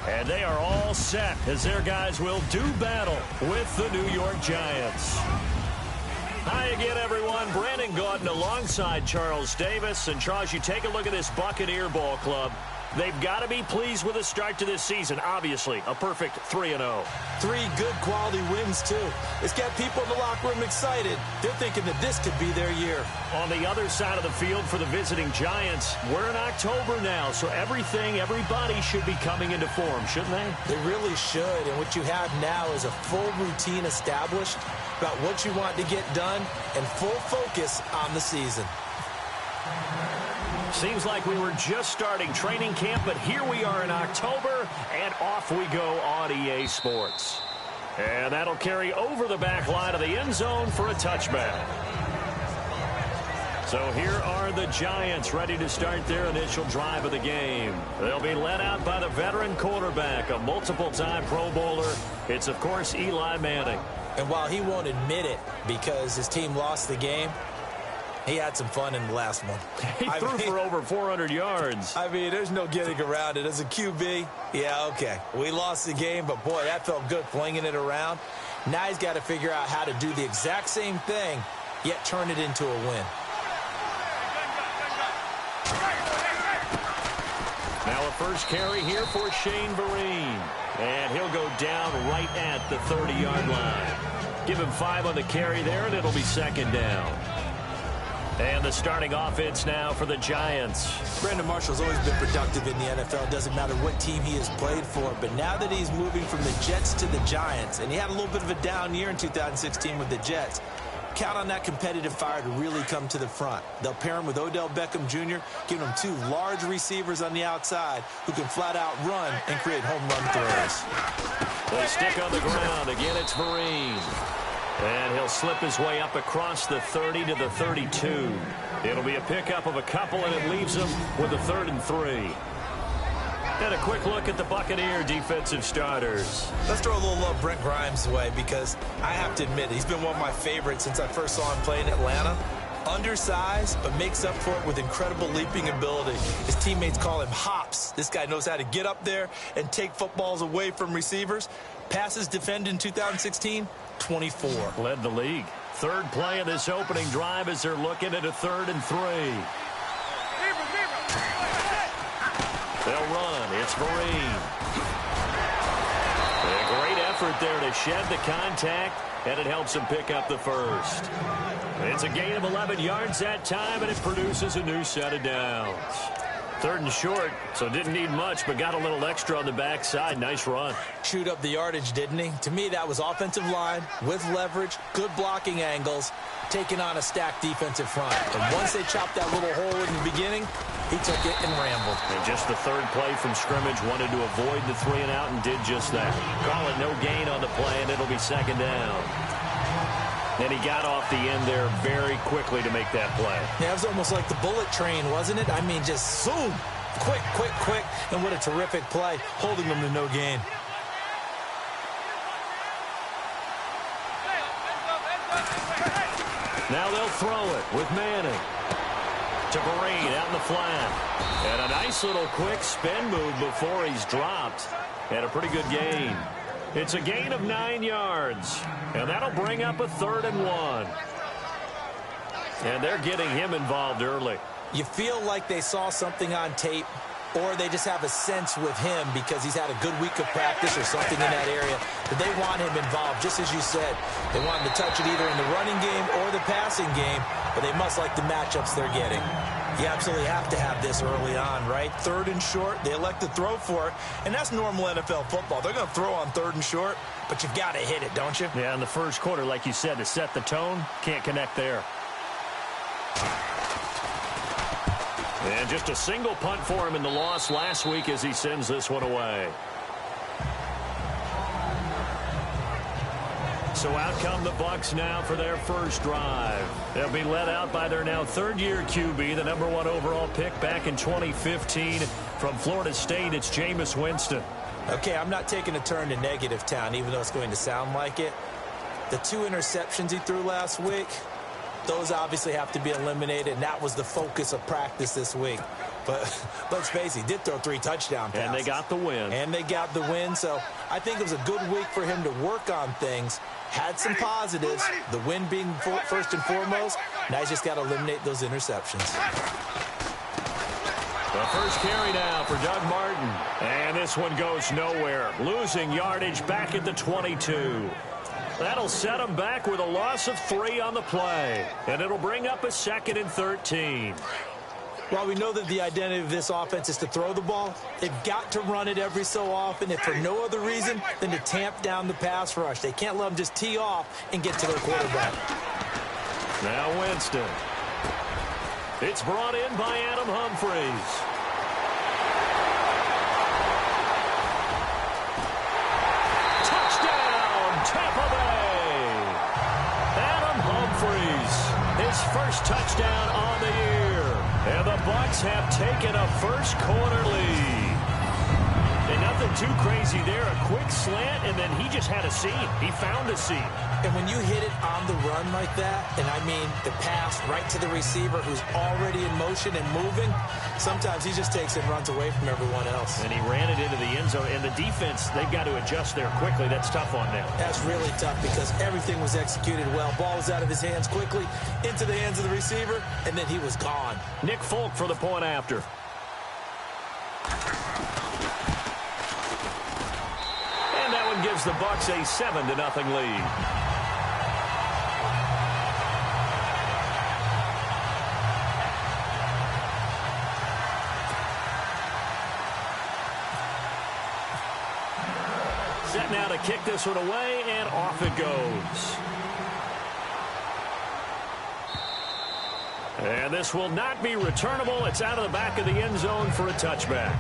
And they are all set as their guys will do battle with the New York Giants. Hi again, everyone. Brandon Gaudin alongside Charles Davis. And, Charles, you take a look at this Buccaneer ball club. They've got to be pleased with the start to this season. Obviously, a perfect 3-0. 3 good quality wins, too. It's got people in the locker room excited. They're thinking that this could be their year. On the other side of the field for the visiting Giants, we're in October now, so everybody should be coming into form, shouldn't they? They really should, and what you have now is a full routine established about what you want to get done and full focus on the season. Seems like we were just starting training camp, but here we are in October, and off we go on EA Sports. And that'll carry over the back line of the end zone for a touchback. So here are the Giants ready to start their initial drive of the game. They'll be led out by the veteran quarterback, a multiple-time Pro Bowler. It's, of course, Eli Manning. And while he won't admit it because his team lost the game, he had some fun in the last one. He threw for over 400 yards. I mean, there's no getting around it. As a QB, yeah, okay. We lost the game, but, boy, that felt good flinging it around. Now he's got to figure out how to do the exact same thing, yet turn it into a win. Now a first carry here for Shane Vereen. And he'll go down right at the 30-yard line. Give him 5 on the carry there, and it'll be second down. And the starting offense now for the Giants. Brandon Marshall's always been productive in the NFL. Doesn't matter what team he has played for. But now that he's moving from the Jets to the Giants, and he had a little bit of a down year in 2016 with the Jets, count on that competitive fire to really come to the front. They'll pair him with Odell Beckham Jr., giving him 2 large receivers on the outside who can flat out run and create home run throws. They stick on the ground. Again, it's Vereen. And he'll slip his way up across the 30 to the 32. It'll be a pickup of a couple, and it leaves him with a 3rd and 3. And a quick look at the Buccaneer defensive starters. Let's throw a little love Brent Grimes' way because I have to admit he's been one of my favorites since I first saw him play in Atlanta. Undersized, but makes up for it with incredible leaping ability. His teammates call him Hops. This guy knows how to get up there and take footballs away from receivers. Passes defended in 2016, 24. Led the league. 3rd play of this opening drive as they're looking at a 3rd and 3. They'll run. It's Vereen. A great effort there to shed the contact, and it helps him pick up the first. It's a gain of 11 yards that time, and it produces a new set of downs. 3rd and short, so didn't need much, but got a little extra on the backside. Nice run. Chewed up the yardage, didn't he? To me, that was offensive line with leverage, good blocking angles, taking on a stacked defensive front. And once they chopped that little hole in the beginning, he took it and rambled. And just the 3rd play from scrimmage, wanted to avoid the 3 and out and did just that. Call it no gain on the play, and it'll be second down. And he got off the end there very quickly to make that play. Yeah, it was almost like the bullet train, wasn't it? I mean, just zoom. Quick, quick, quick. And what a terrific play, holding them to no gain. Now they'll throw it with Manning. To Vereen out in the flat. And a nice little quick spin move before he's dropped. And a pretty good gain. It's a gain of 9 yards. And that'll bring up a 3rd and 1. And they're getting him involved early. You feel like they saw something on tape, or they just have a sense with him because he's had a good week of practice or something in that area that they want him involved, just as you said. They want him to touch it either in the running game or the passing game, but they must like the matchups they're getting. You absolutely have to have this early on, right? 3rd and short, they elect to throw for it, and that's normal NFL football. They're going to throw on 3rd and short, but you've got to hit it, don't you? Yeah, in the first quarter, like you said, to set the tone, can't connect there. And just a single punt for him in the loss last week as he sends this one away. So out come the Bucs now for their first drive. They'll be led out by their now 3rd-year QB, the number 1 overall pick back in 2015 from Florida State. It's Jameis Winston. Okay, I'm not taking a turn to negative town, even though it's going to sound like it. The 2 interceptions he threw last week, those obviously have to be eliminated, and that was the focus of practice this week. But let's face it, he did throw 3 touchdown passes. And they got the win. And they got the win, so I think it was a good week for him to work on things. Had some positives, the win being first and foremost. Now he's just got to eliminate those interceptions. The first carry now for Doug Martin. And this one goes nowhere. Losing yardage back at the 22. That'll set him back with a loss of 3 on the play. And it'll bring up a 2nd and 13. While we know that the identity of this offense is to throw the ball, they've got to run it every so often, if for no other reason than to tamp down the pass rush. They can't let them just tee off and get to their quarterback. Now Winston. It's brought in by Adam Humphries. Touchdown, Tampa Bay. Adam Humphries, his first touchdown on the year. And the Bucs have taken a first quarter lead. And nothing too crazy there. A quick slant, and then he just had a seam. He found a seam. And when you hit it on the run like that, and I mean the pass right to the receiver who's already in motion and moving, sometimes he just takes it and runs away from everyone else. And he ran it into the end zone. And the defense, they've got to adjust there quickly. That's tough on them. That's really tough because everything was executed well. Ball was out of his hands quickly, into the hands of the receiver, and then he was gone. Nick Folk for the point after. And that one gives the Bucs a 7-0 lead. Set now to kick this one away, and off it goes. And this will not be returnable. It's out of the back of the end zone for a touchback.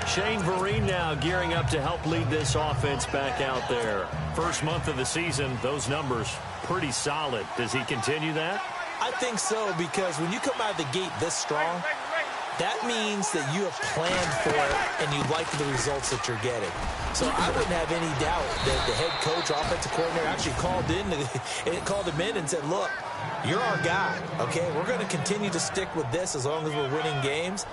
Shane Vereen now gearing up to help lead this offense back out there. First month of the season, those numbers pretty solid. Does he continue that? I think so, because when you come out of the gate this strong, that means that you have planned for it and you like the results that you're getting. So I wouldn't have any doubt that the head coach, offensive coordinator actually called him in and said, look, you're our guy, okay? We're going to continue to stick with this as long as we're winning games.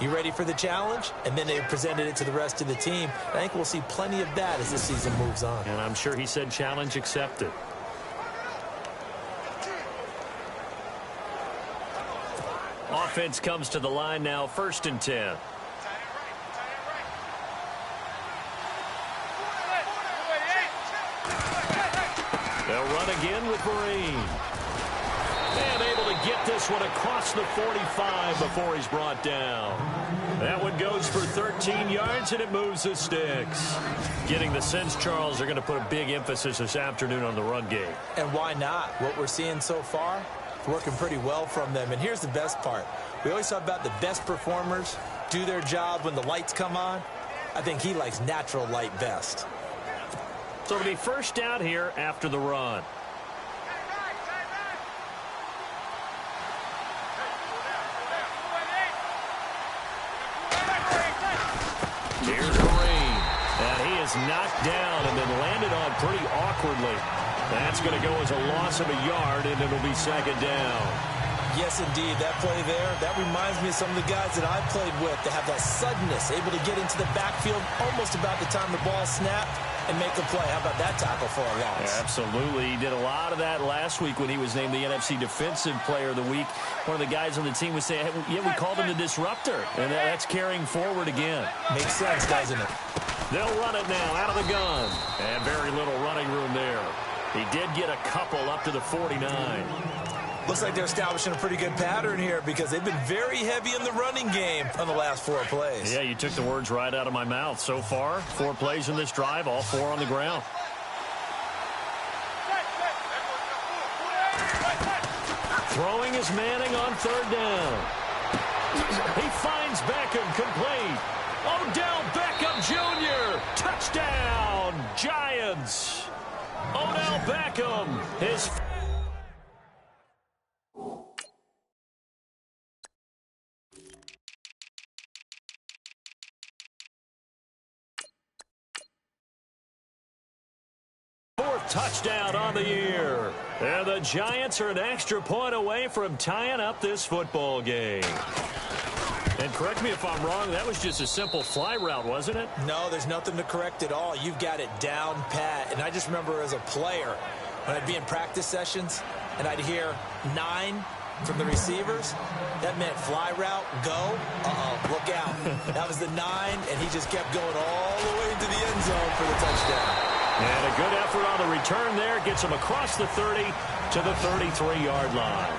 You ready for the challenge? And then they presented it to the rest of the team. I think we'll see plenty of that as this season moves on. And I'm sure he said challenge accepted. Offense comes to the line now, 1st and 10. They'll run again with Vereen. And able to get this one across the 45 before he's brought down. That one goes for 13 yards, and it moves the sticks. Getting the sense, Charles, they're going to put a big emphasis this afternoon on the run game. And why not? What we're seeing so far, working pretty well from them. And here's the best part. We always talk about the best performers do their job when the lights come on. I think he likes natural light best. So it'll be first down here after the run. Here's Vereen. And he is knocked down and then landed on pretty awkwardly. That's going to go as a loss of a yard, and it'll be 2nd down. Yes, indeed. That play there, that reminds me of some of the guys that I played with that have that suddenness, able to get into the backfield almost about the time the ball snapped and make a play. How about that tackle for a loss? Yeah, absolutely. He did a lot of that last week when he was named the NFC Defensive Player of the Week. One of the guys on the team was saying, hey, yeah, we called him the disruptor, and that's carrying forward again. Makes sense, doesn't it? They'll run it now out of the gun, and very little running room there. He did get a couple up to the 49. Looks like they're establishing a pretty good pattern here because they've been very heavy in the running game on the last 4 plays. Yeah, you took the words right out of my mouth. So far, 4 plays in this drive, all 4 on the ground. Throwing is Manning on 3rd down. He finds Beckham complete. Odell Beckham Jr. Touchdown, Giants. Odell Beckham, his fourth touchdown on the year. And the Giants are an extra point away from tying up this football game. And correct me if I'm wrong, that was just a simple fly route, wasn't it? No, there's nothing to correct at all. You've got it down pat. And I just remember as a player, when I'd be in practice sessions and I'd hear 9 from the receivers, that meant fly route, go, look out. That was the 9, and he just kept going all the way into the end zone for the touchdown. And a good effort on the return there gets him across the 30 to the 33-yard line.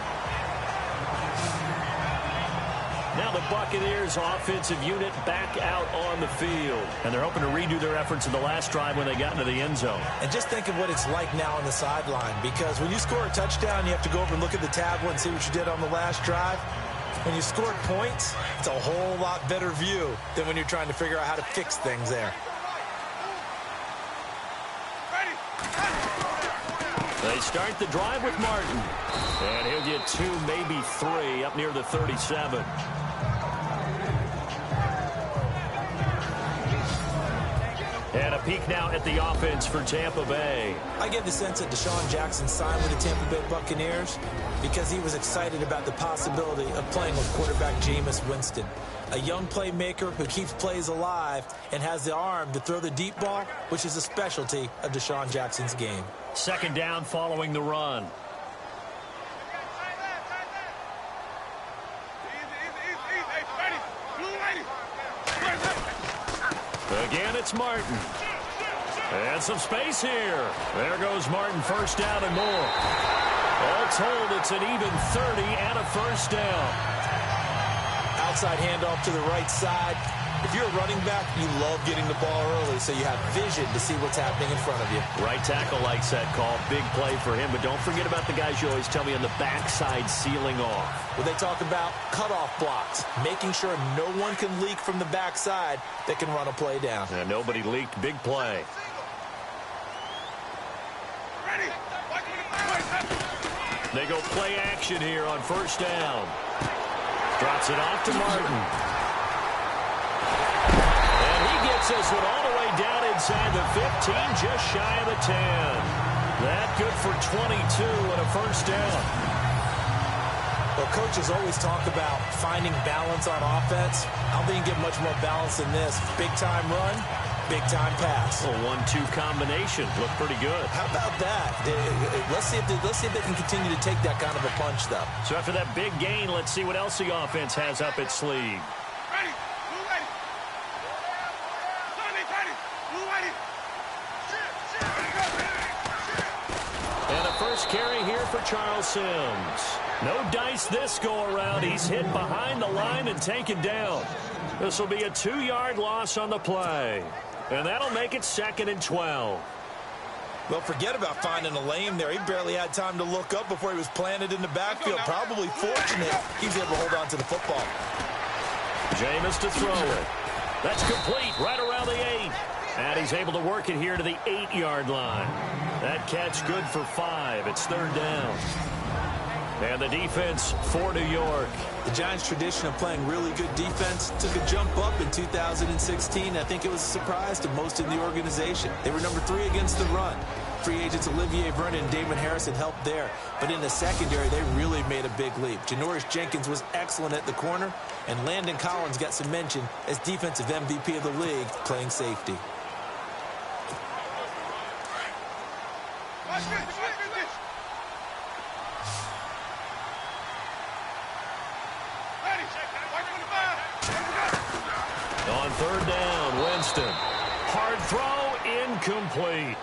Now the Buccaneers offensive unit back out on the field. And they're hoping to redo their efforts in the last drive when they got into the end zone. And just think of what it's like now on the sideline. Because when you score a touchdown, you have to go over and look at the tablet and see what you did on the last drive. When you score points, it's a whole lot better view than when you're trying to figure out how to fix things there. They start the drive with Martin. And he'll get 2, maybe 3 up near the 37. And a peek now at the offense for Tampa Bay. I get the sense that Deshaun Jackson signed with the Tampa Bay Buccaneers because he was excited about the possibility of playing with quarterback Jameis Winston, a young playmaker who keeps plays alive and has the arm to throw the deep ball, which is a specialty of Deshaun Jackson's game. Second down following the run. Again, it's Martin. And some space here. There goes Martin, first down and more. All told, it's an even 30 and a first down. Outside handoff to the right side. If you're a running back, you love getting the ball early so you have vision to see what's happening in front of you. Right tackle likes that call. Big play for him. But don't forget about the guys you always tell me on the backside sealing off. Well, they talk about cutoff blocks, making sure no one can leak from the backside that can run a play down. And nobody leaked. Big play. They go play action here on first down. Drops it off to Martin. This one all the way down inside the 15, just shy of the 10. That good for 22 and a first down. Well, coaches always talk about finding balance on offense. I don't think you get much more balance than this. Big-time run, big-time pass. A 1-2 combination. Looked pretty good. How about that? Let's see if they can continue to take that kind of a punch, though. So after that big gain, let's see what else the offense has up its sleeve. And a first carry here for Charles Sims. No dice this go-around. He's hit behind the line and taken down. This will be a 2-yard loss on the play. And that'll make it 2nd and 12. Well, forget about finding a lane there. He barely had time to look up before he was planted in the backfield. Probably fortunate he's able to hold on to the football. Jameis to throw it. That's complete right around the 8. And he's able to work it here to the 8-yard line. That catch good for 5. It's 3rd down. And the defense for New York. The Giants' tradition of playing really good defense took a jump up in 2016. I think it was a surprise to most in the organization. They were number 3 against the run. Free agents Olivier Vernon and Damon Harrison helped there. But in the secondary, they really made a big leap. Janoris Jenkins was excellent at the corner, and Landon Collins got some mention as defensive MVP of the league playing safety. On 3rd down, Winston. Hard throw, incomplete.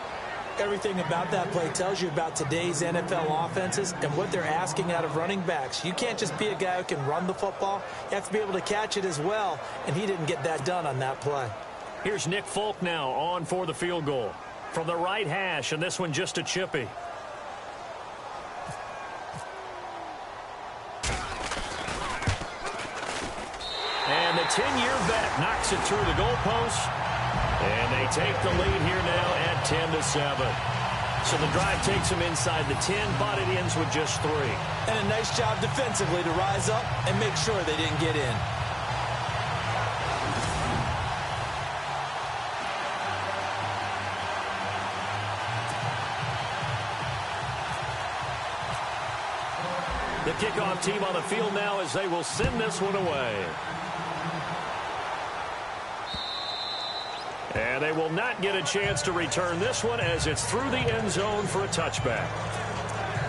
Everything about that play tells you about today's NFL offenses and what they're asking out of running backs. You can't just be a guy who can run the football. You have to be able to catch it as well, and he didn't get that done on that play. Here's Nick Folk now on for the field goal. From the right hash, and this one just a chippy. And the 10-year vet knocks it through the goalpost. And they take the lead here now at 10-7. So the drive takes them inside the 10, but it ends with just 3. And a nice job defensively to rise up and make sure they didn't get in. The kickoff team on the field now as they will send this one away. And they will not get a chance to return this one as it's through the end zone for a touchback.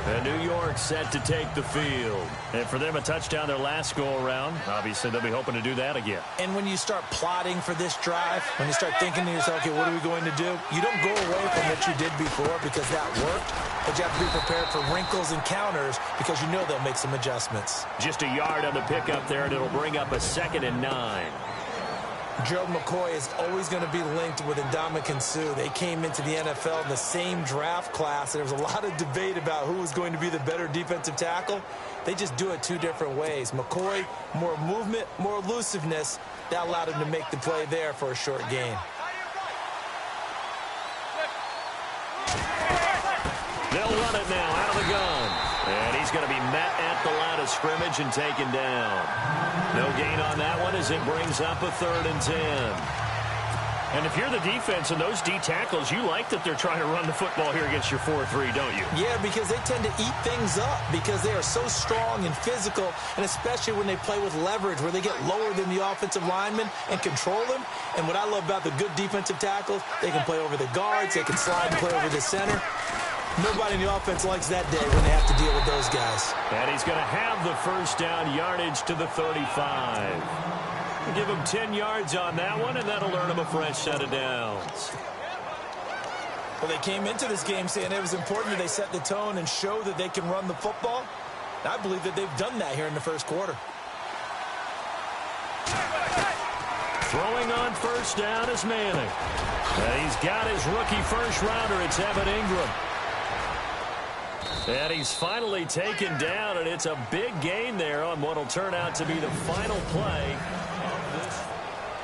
And New York set to take the field. And for them, a touchdown their last go-around. Obviously, they'll be hoping to do that again. And when you start plotting for this drive, when you start thinking to yourself, okay, what are we going to do? You don't go away from what you did before because that worked. But you have to be prepared for wrinkles and counters because you know they'll make some adjustments. Just a yard on the pickup there, and it'll bring up a 2nd and 9. Gerald McCoy is always going to be linked with Ndamukong Suh. They came into the NFL in the same draft class, and there was a lot of debate about who was going to be the better defensive tackle. They just do it 2 different ways. McCoy, more movement, more elusiveness. That allowed him to make the play there for a short gain. They'll run it now out of the gun. And he's going to be met at the line of scrimmage and taken down. No gain on that one as it brings up a 3rd and 10. And if you're the defense and those D tackles, you like that they're trying to run the football here against your 4-3, don't you? Yeah, because they tend to eat things up because they are so strong and physical, and especially when they play with leverage where they get lower than the offensive lineman and control them. And what I love about the good defensive tackles, they can play over the guards, they can slide and play over the center. Nobody in the offense likes that day when they have to deal with those guys. And he's going to have the first down yardage to the 35. We'll give him 10 yards on that one, and that'll earn him a fresh set of downs. Well, they came into this game saying it was important that they set the tone and show that they can run the football. I believe that they've done that here in the first quarter. Throwing on first down is Manning. And he's got his rookie first rounder. It's Evan Ingram. And he's finally taken down, and it's a big gain there on what will turn out to be the final play of this.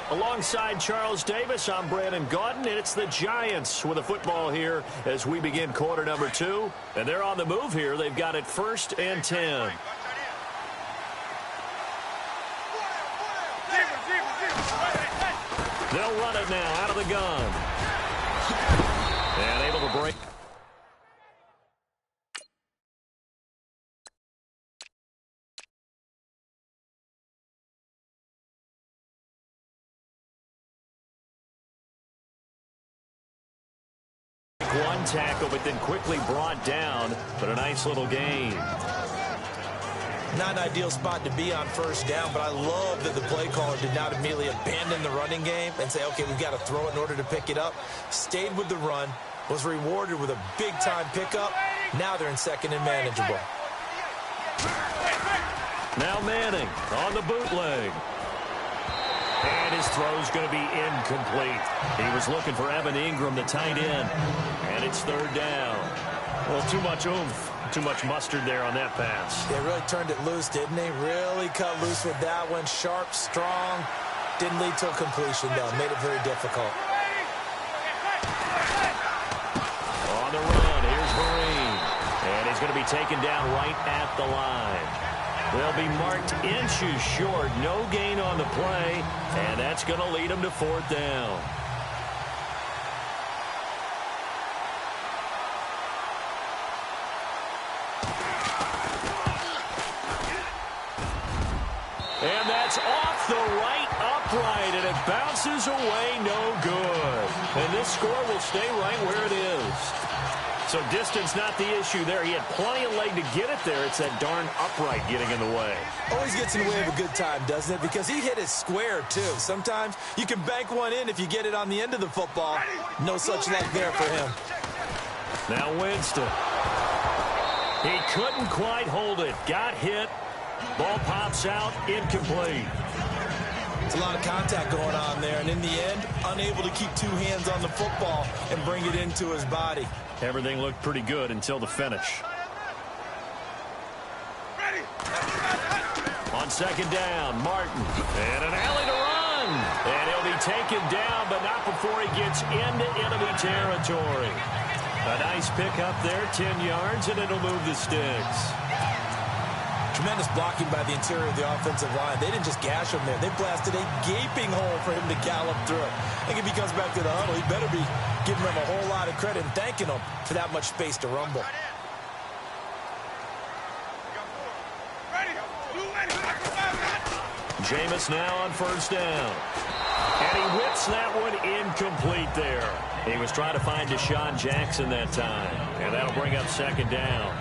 Alongside Charles Davis, I'm Brandon Gaudin, and it's the Giants with a football here as we begin quarter number 2. And they're on the move here. They've got it 1st and 10. They'll run it now out of the gun. And able to break. One tackle, but then quickly brought down, but a nice little gain. Not an ideal spot to be on first down, but I love that the play caller did not immediately abandon the running game and say, okay, we've got to throw it in order to pick it up. Stayed with the run, was rewarded with a big-time pickup. Now they're in 2nd and manageable. Now Manning on the bootleg. And his throw's going to be incomplete. He was looking for Evan Ingram, the tight end. And it's 3rd down. Well, too much oomph, too much mustard there on that pass. They really turned it loose, didn't they? Really cut loose with that one. Sharp, strong. Didn't lead to a completion, though. Made it very difficult. On the run, here's Vereen. And he's going to be taken down right at the line. They'll be marked inches short. No gain on the play, and that's going to lead them to 4th down. And that's off the right upright, and it bounces away no good. And this score will stay right where it is. So distance not the issue there. He had plenty of leg to get it there. It's that darn upright getting in the way. Always gets in the way of a good time, doesn't it? Because he hit it square, too. Sometimes you can bank one in if you get it on the end of the football. No such luck there for him. Now Winston. He couldn't quite hold it. Got hit. Ball pops out. Incomplete. It's a lot of contact going on there, and in the end, unable to keep 2 hands on the football and bring it into his body. Everything looked pretty good until the finish. On 2nd down, Martin. And an alley to run. And he'll be taken down, but not before he gets into enemy territory. A nice pickup there, 10 yards, and it'll move the sticks. Tremendous blocking by the interior of the offensive line. They didn't just gash him there. They blasted a gaping hole for him to gallop through. I think if he comes back to the huddle, he better be giving them a whole lot of credit and thanking them for that much space to rumble. Jameis now on first down. And he whips that one incomplete there. He was trying to find Deshaun Jackson that time. And that'll bring up second down.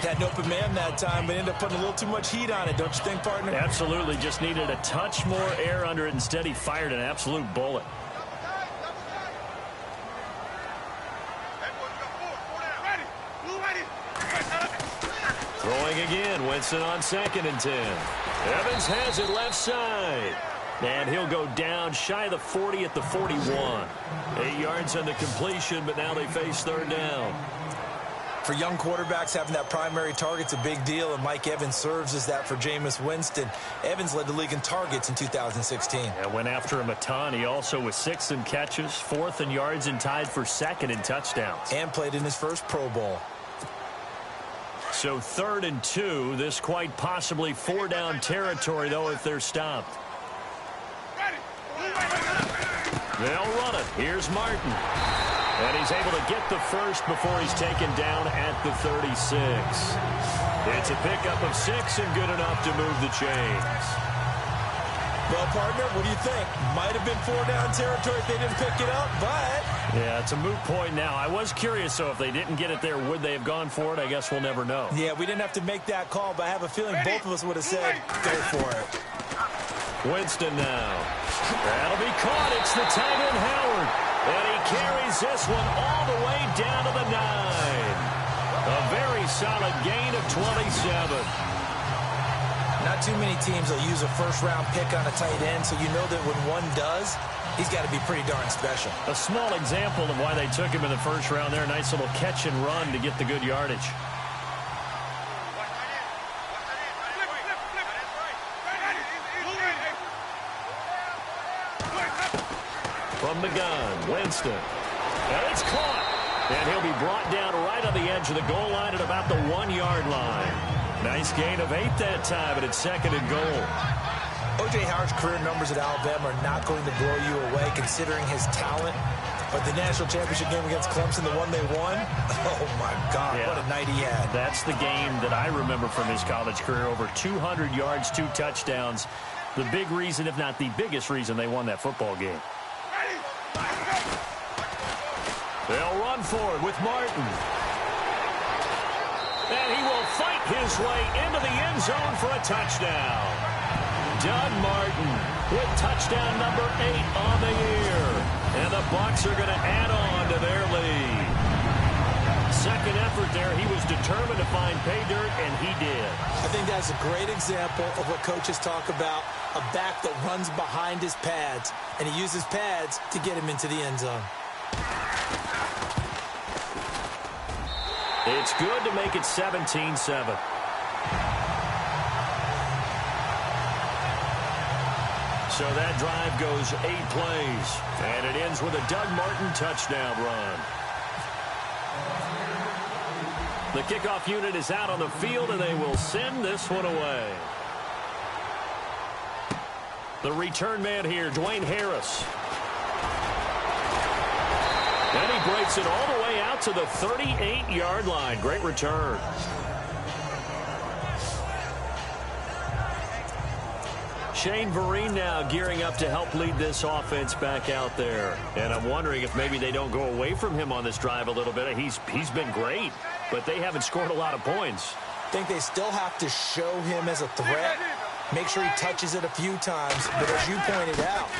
Had an open man that time, but ended up putting a little too much heat on it, don't you think, partner? Absolutely. Just needed a touch more air under it. Instead, he fired an absolute bullet. Throwing again. Winston on 2nd and 10. Evans has it left side. And he'll go down shy of the 40 at the 41. 8 yards on the completion, but now they face third down. For young quarterbacks, having that primary target's a big deal, and Mike Evans serves as that for Jameis Winston. Evans led the league in targets in 2016. Yeah, went after him a ton. He also was 6th in catches, 4th in yards, and tied for 2nd in touchdowns. And played in his first Pro Bowl. So 3rd and 2. This quite possibly 4-down territory, though, if they're stopped. They'll run it. Here's Martin. And he's able to get the first before he's taken down at the 36. It's a pickup of 6 and good enough to move the chains. Well, partner, what do you think? Might have been 4-down territory if they didn't pick it up, but... Yeah, it's a moot point now. I was curious, so if they didn't get it there, would they have gone for it? I guess we'll never know. Yeah, we didn't have to make that call, but I have a feeling both of us would have said, go for it. Winston now. That'll be caught. It's the tight end, Howard. And he carries this one all the way down to the 9. A very solid gain of 27. Not too many teams will use a first-round pick on a tight end, so you know that when one does, he's got to be pretty darn special. A small example of why they took him in the first round there. Nice little catch and run to get the good yardage. From the gun, Winston. And it's caught. And he'll be brought down right on the edge of the goal line at about the 1-yard line. Nice gain of 8 that time, but it's 2nd and goal. O.J. Howard's career numbers at Alabama are not going to blow you away considering his talent. But the national championship game against Clemson, the one they won, oh, my God, yeah. What a night he had. That's the game that I remember from his college career. Over 200 yards, 2 touchdowns. The big reason, if not the biggest reason, they won that football game. They'll run for it with Martin. And he will fight his way into the end zone for a touchdown. Doug Martin with touchdown number 8 on the year. And the Bucs are going to add on to their lead. Second effort there. He was determined to find pay dirt, and he did. I think that's a great example of what coaches talk about, a back that runs behind his pads, and he uses pads to get him into the end zone. It's good to make it 17-7. So that drive goes 8 plays, and it ends with a Doug Martin touchdown run. The kickoff unit is out on the field, and they will send this one away. The return man here, Dwayne Harris. And he breaks it all the way out to the 38-yard line. Great return. Shane Vereen now gearing up to help lead this offense back out there. And I'm wondering if maybe they don't go away from him on this drive a little bit. He's been great, but they haven't scored a lot of points. I think they still have to show him as a threat. Make sure he touches it a few times. But as you pointed out,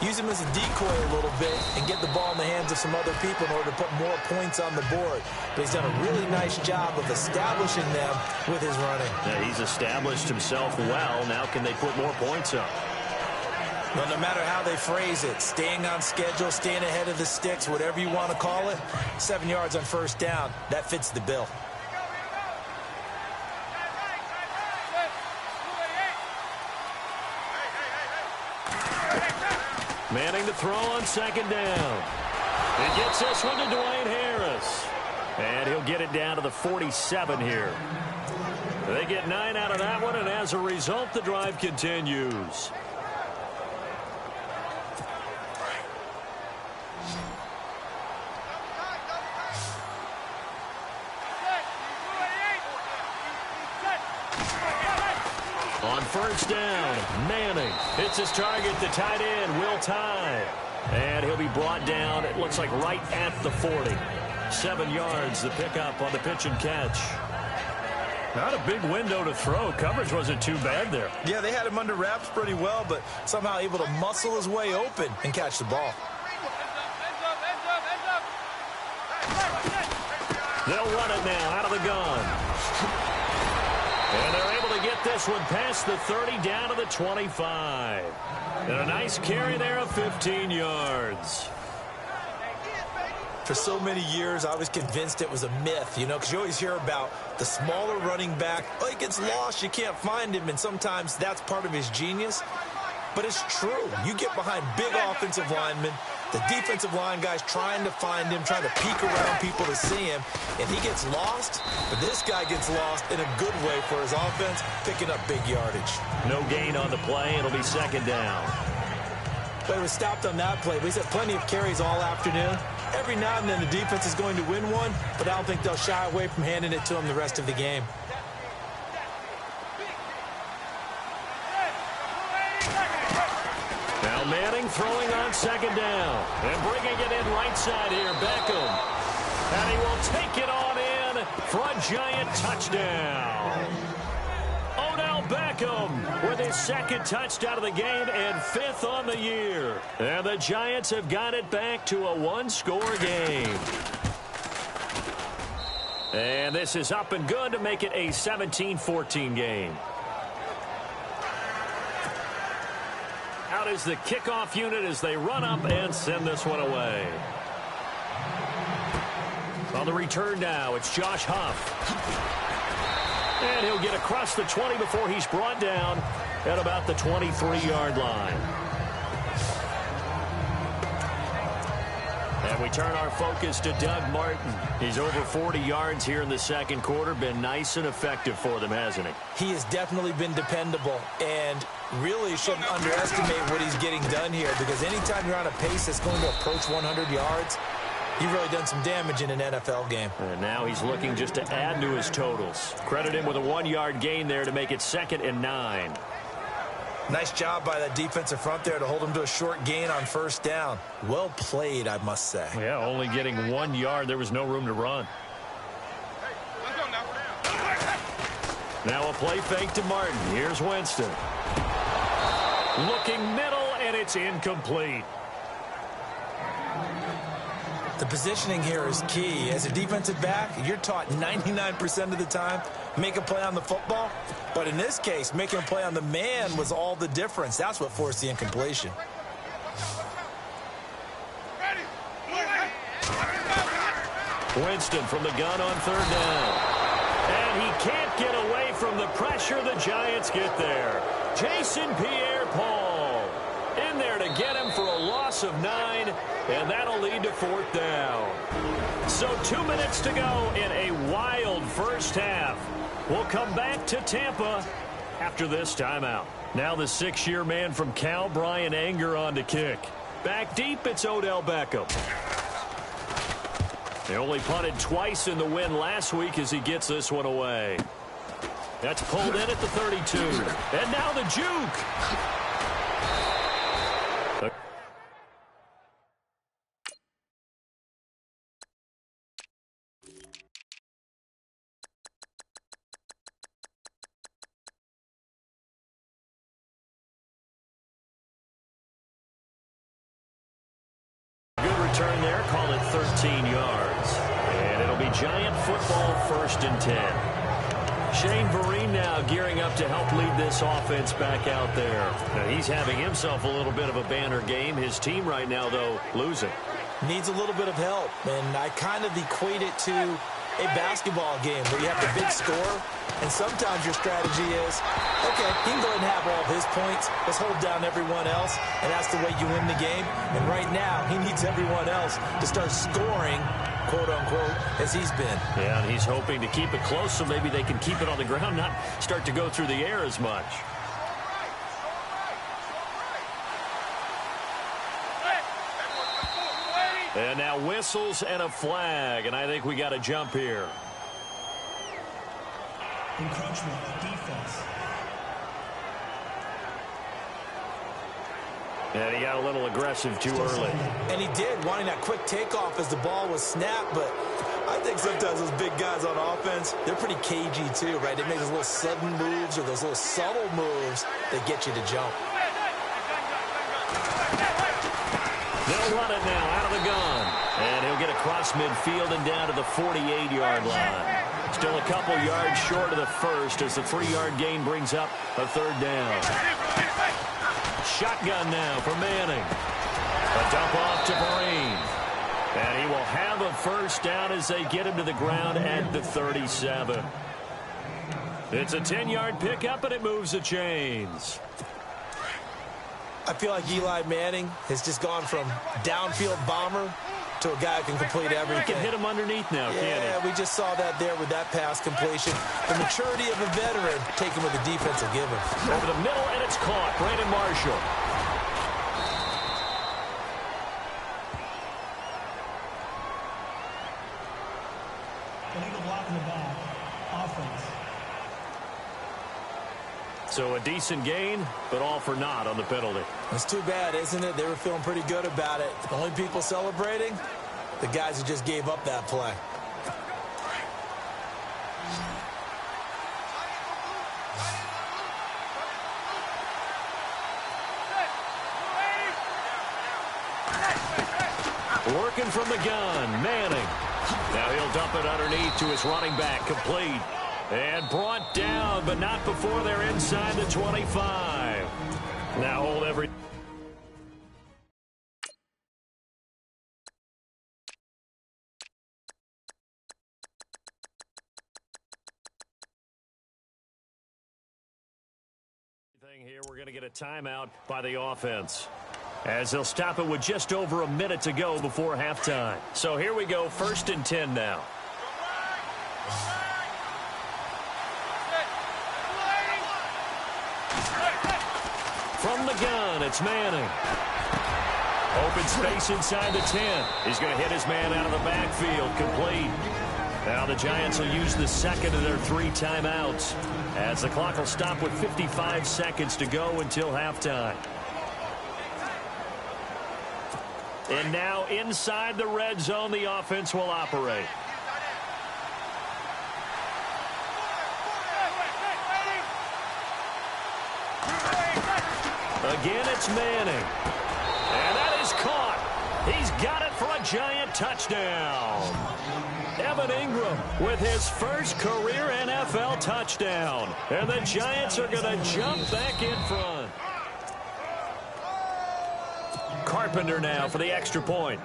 use him as a decoy a little bit and get the ball in the hands of some other people in order to put more points on the board. But he's done a really nice job of establishing them with his running. Yeah, he's established himself well. Now can they put more points up? Well, no matter how they phrase it, staying on schedule, staying ahead of the sticks, whatever you want to call it, 7 yards on first down, that fits the bill. Manning to throw on second down. He gets this one to Dwayne Harris. And he'll get it down to the 47 here. They get 9 out of that one, and as a result, the drive continues. On first down. Manning hits his target, the tight end, Will Tye. And he'll be brought down, it looks like right at the 40. 7 yards, the pickup on the pitch and catch. Not a big window to throw. Coverage wasn't too bad there. Yeah, they had him under wraps pretty well, but somehow able to muscle his way open and catch the ball. They'll run it now out of the gun. And they're able to get this one past the 30 down to the 25. And a nice carry there of 15 yards. For so many years, I was convinced it was a myth, you know, because you always hear about the smaller running back. Oh, he gets lost, you can't find him, and sometimes that's part of his genius. But it's true. You get behind big offensive linemen, the defensive line guys trying to find him, trying to peek around people to see him, and he gets lost. But this guy gets lost in a good way for his offense, picking up big yardage. No gain on the play. It'll be second down. But he was stopped on that play. But he's had plenty of carries all afternoon. Every now and then the defense is going to win one, but I don't think they'll shy away from handing it to him the rest of the game. Now Manning throwing on second down. And bringing it in right side here, Beckham. And he will take it on in for a giant touchdown. Odell Beckham with his second touchdown of the game and 5th on the year. And the Giants have got it back to a one-score game. And this is up and good to make it a 17-14 game. Out is the kickoff unit as they run up and send this one away. On the return now, it's Josh Huff. And he'll get across the 20 before he's brought down at about the 23-yard line. And we turn our focus to Doug Martin. He's over 40 yards here in the second quarter. Been nice and effective for them, hasn't he? He has definitely been dependable, and really shouldn't underestimate what he's getting done here, because anytime you're on a pace that's going to approach 100 yards, you've really done some damage in an NFL game. And now he's looking just to add to his totals. Credit him with a 1-yard gain there to make it 2nd and 9. Nice job by that defensive front there to hold him to a short gain on first down. Well played, I must say. Yeah, only getting 1 yard. There was no room to run. Now a play fake to Martin. Here's Winston. Looking middle, and it's incomplete. The positioning here is key. As a defensive back, you're taught 99% of the time, make a play on the football. But in this case, making a play on the man was all the difference. That's what forced the incompletion. Winston from the gun on third down. And he can't get away from the pressure. The Giants get there. Jason Pierre-Paul in there to get him for a loss of 9, and that'll lead to 4th down. So 2 minutes to go in a wild first half. We'll come back to Tampa after this timeout. Now the 6-year man from Cal, Brian Anger, on to kick. Back deep, it's Odell Beckham. They only punted twice in the win last week as he gets this one away. That's pulled in at the 32. And now the juke. Return there, call it 13 yards. And it'll be Giant football, 1st and 10. Shane Vereen now gearing up to help lead this offense back out there. Now he's having himself a little bit of a banner game. His team right now, though, losing. Needs a little bit of help, and I kind of equate it to a basketball game where you have the big score, and sometimes your strategy is, okay, he can go ahead and have all his points. Let's hold down everyone else, and that's the way you win the game. And right now, he needs everyone else to start scoring, quote-unquote, as he's been. Yeah, and he's hoping to keep it close so maybe they can keep it on the ground, not start to go through the air as much. And now whistles and a flag, and I think we got a jump here. Encroachment defense. And he got a little aggressive too early. And he did, wanting that quick takeoff as the ball was snapped. But I think sometimes those big guys on offense, they're pretty cagey too, right? They make those little sudden moves or those little subtle moves that get you to jump. They'll run it now out of the gun. And he'll get across midfield and down to the 48-yard line. Still a couple yards short of the first as the 3-yard gain brings up a third down. Shotgun now for Manning. A dump off to Breen. And he will have a first down as they get him to the ground at the 37. It's a 10-yard pickup, and it moves the chains. I feel like Eli Manning has just gone from downfield bomber to a guy who can complete everything. He can hit him underneath now, can't he? Yeah, we just saw that there with that pass completion. The maturity of a veteran taken with the defense will give him. Over the middle, and it's caught. Brandon Marshall. Illegal block in the back. Offense. So a decent gain, but all for naught on the penalty. It's too bad, isn't it? They were feeling pretty good about it. The only people celebrating, the guys who just gave up that play. Working from the gun, Manning. Now he'll dump it underneath to his running back, complete. And brought down, but not before they're inside the 25. Now hold every... Here, we're going to get a timeout by the offense, as they'll stop it with just over a minute to go before halftime. So here we go, 1st and 10 now. From the gun, it's Manning. Open space inside the 10. He's going to hit his man out of the backfield, complete. Now the Giants will use the second of their 3 timeouts, as the clock will stop with 55 seconds to go until halftime. And now inside the red zone, the offense will operate. Again, it's Manning. And that is caught. He's got it for a Giant touchdown. Evan Ingram with his first career NFL touchdown. And the Giants are going to jump back in front. Carpenter now for the extra point.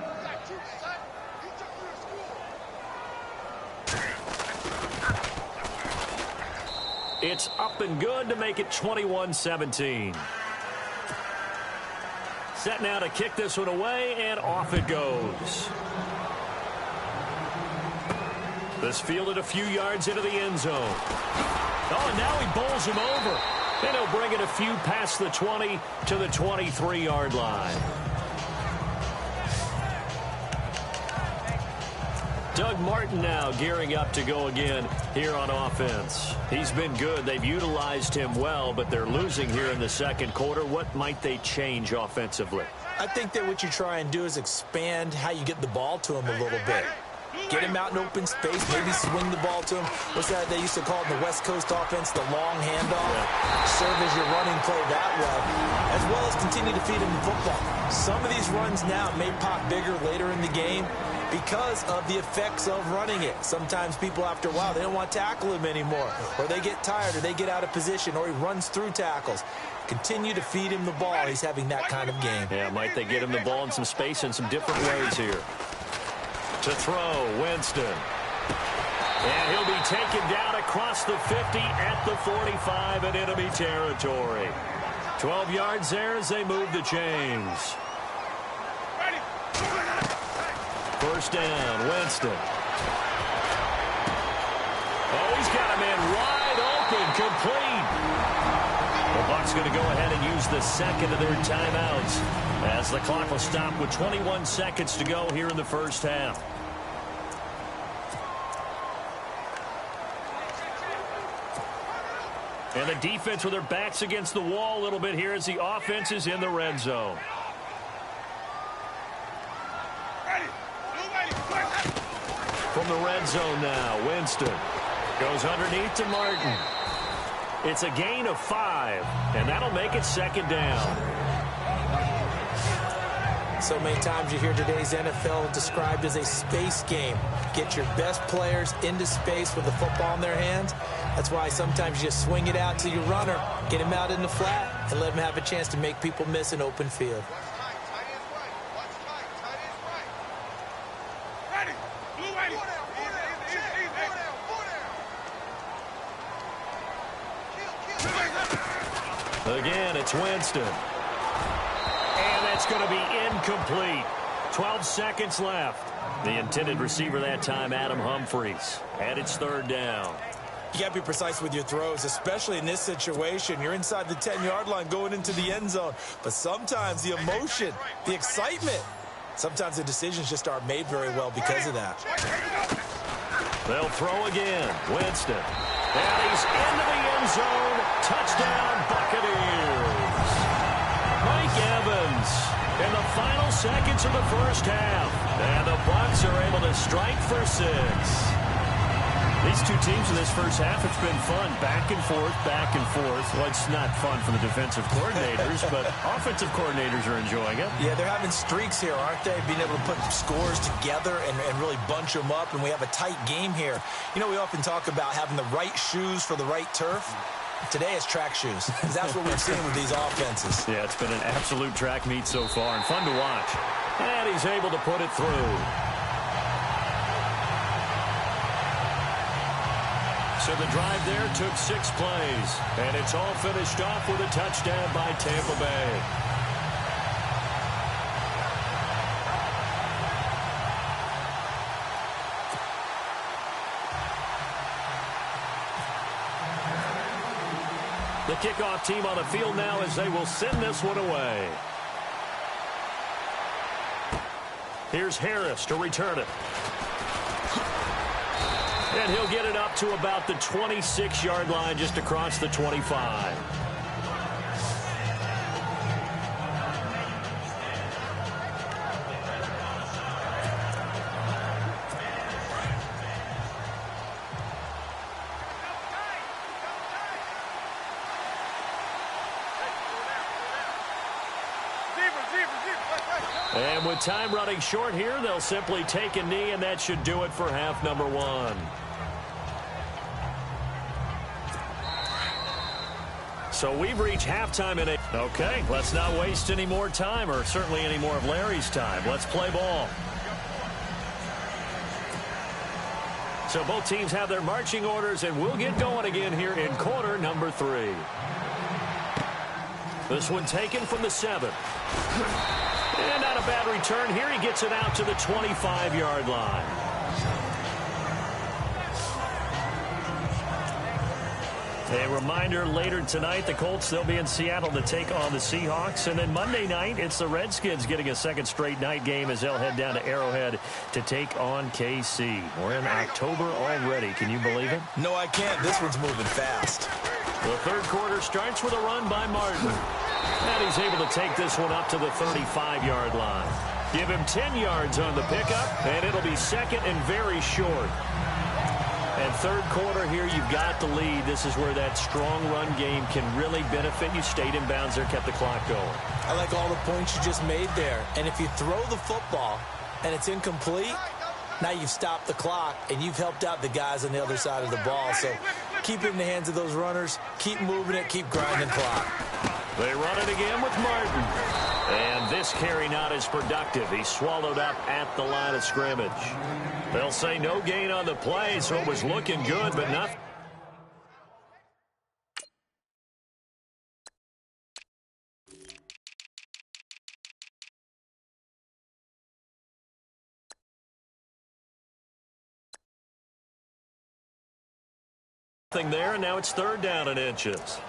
It's up and good to make it 21-17. Set now to kick this one away, and off it goes. This fielded a few yards into the end zone. Oh, and now he bowls him over. And he'll bring it a few past the 20 to the 23-yard line. Doug Martin now gearing up to go again here on offense. He's been good. They've utilized him well, but they're losing here in the second quarter. What might they change offensively? I think that what you try and do is expand how you get the ball to him a little bit. Get him out in open space, maybe swing the ball to him. What's that they used to call it in the West Coast offense, the long handoff? Yeah. Serve as your running play that way, as well as continue to feed him the football. Some of these runs now may pop bigger later in the game because of the effects of running it. Sometimes people, after a while, they don't want to tackle him anymore, or they get tired, or they get out of position, or he runs through tackles. Continue to feed him the ball. He's having that kind of game. Yeah, might they get him the ball in some space in some different ways here. To throw, Winston. And he'll be taken down across the 50 at the 45 in enemy territory. 12 yards there as they move the chains. First down, Winston. Oh, he's got a man wide open, complete. The Bucs going to go ahead and use the second of their timeouts, as the clock will stop with 21 seconds to go here in the first half. And the defense with their backs against the wall a little bit here as the offense is in the red zone. From the red zone now, Winston goes underneath to Martin. It's a gain of 5, and that'll make it second down. So many times you hear today's NFL described as a space game. Get your best players into space with the football in their hands. That's why sometimes you just swing it out to your runner, get him out in the flat, and let him have a chance to make people miss an open field. Again, it's Winston. And that's going to be incomplete. 12 seconds left. The intended receiver that time, Adam Humphries. And it's third down. You got to be precise with your throws, especially in this situation. You're inside the 10-yard line going into the end zone. But sometimes the emotion, the excitement, sometimes the decisions just aren't made very well because of that. They'll throw again. Winston. And he's into the end zone. Touchdown, Buccaneers. Mike Evans in the final seconds of the first half. And the Bucs are able to strike for 6. These two teams in this first half, it's been fun. Back and forth, back and forth. Well, it's not fun for the defensive coordinators, but offensive coordinators are enjoying it. Yeah, they're having streaks here, aren't they? Being able to put scores together and really bunch them up, and we have a tight game here. You know, we often talk about having the right shoes for the right turf. Today it's track shoes. That's what we've seen with these offenses. Yeah, it's been an absolute track meet so far and fun to watch. And he's able to put it through. So the drive there took 6 plays, and it's all finished off with a touchdown by Tampa Bay. The kickoff team on the field now as they will send this one away. Here's Harris to return it. And he'll get it up to about the 26-yard line, just across the 25. And with time running short here, they'll simply take a knee, and that should do it for half number 1. So we've reached halftime in a... Okay, let's not waste any more time, or certainly any more of Larry's time. Let's play ball. So both teams have their marching orders, and we'll get going again here in quarter number 3. This one taken from the 7. And not a bad return here. He gets it out to the 25-yard line. A reminder, later tonight, the Colts, they'll be in Seattle to take on the Seahawks. And then Monday night, it's the Redskins getting a second straight night game as they'll head down to Arrowhead to take on KC. We're in October already. Can you believe it? No, I can't. This one's moving fast. The third quarter starts with a run by Martin. And he's able to take this one up to the 35-yard line. Give him 10 yards on the pickup, and it'll be second and very short. And third quarter here, you've got the lead. This is where that strong run game can really benefit you. Stayed in bounds there, kept the clock going. I like all the points you just made there. And if you throw the football and it's incomplete, now you've stopped the clock and you've helped out the guys on the other side of the ball. So keep it in the hands of those runners. Keep moving it. Keep grinding clock. They run it again with Martin. And this carry not as productive. He's swallowed up at the line of scrimmage. They'll say no gain on the play, so it was looking good, but nothing. There, and now it's third down and inches.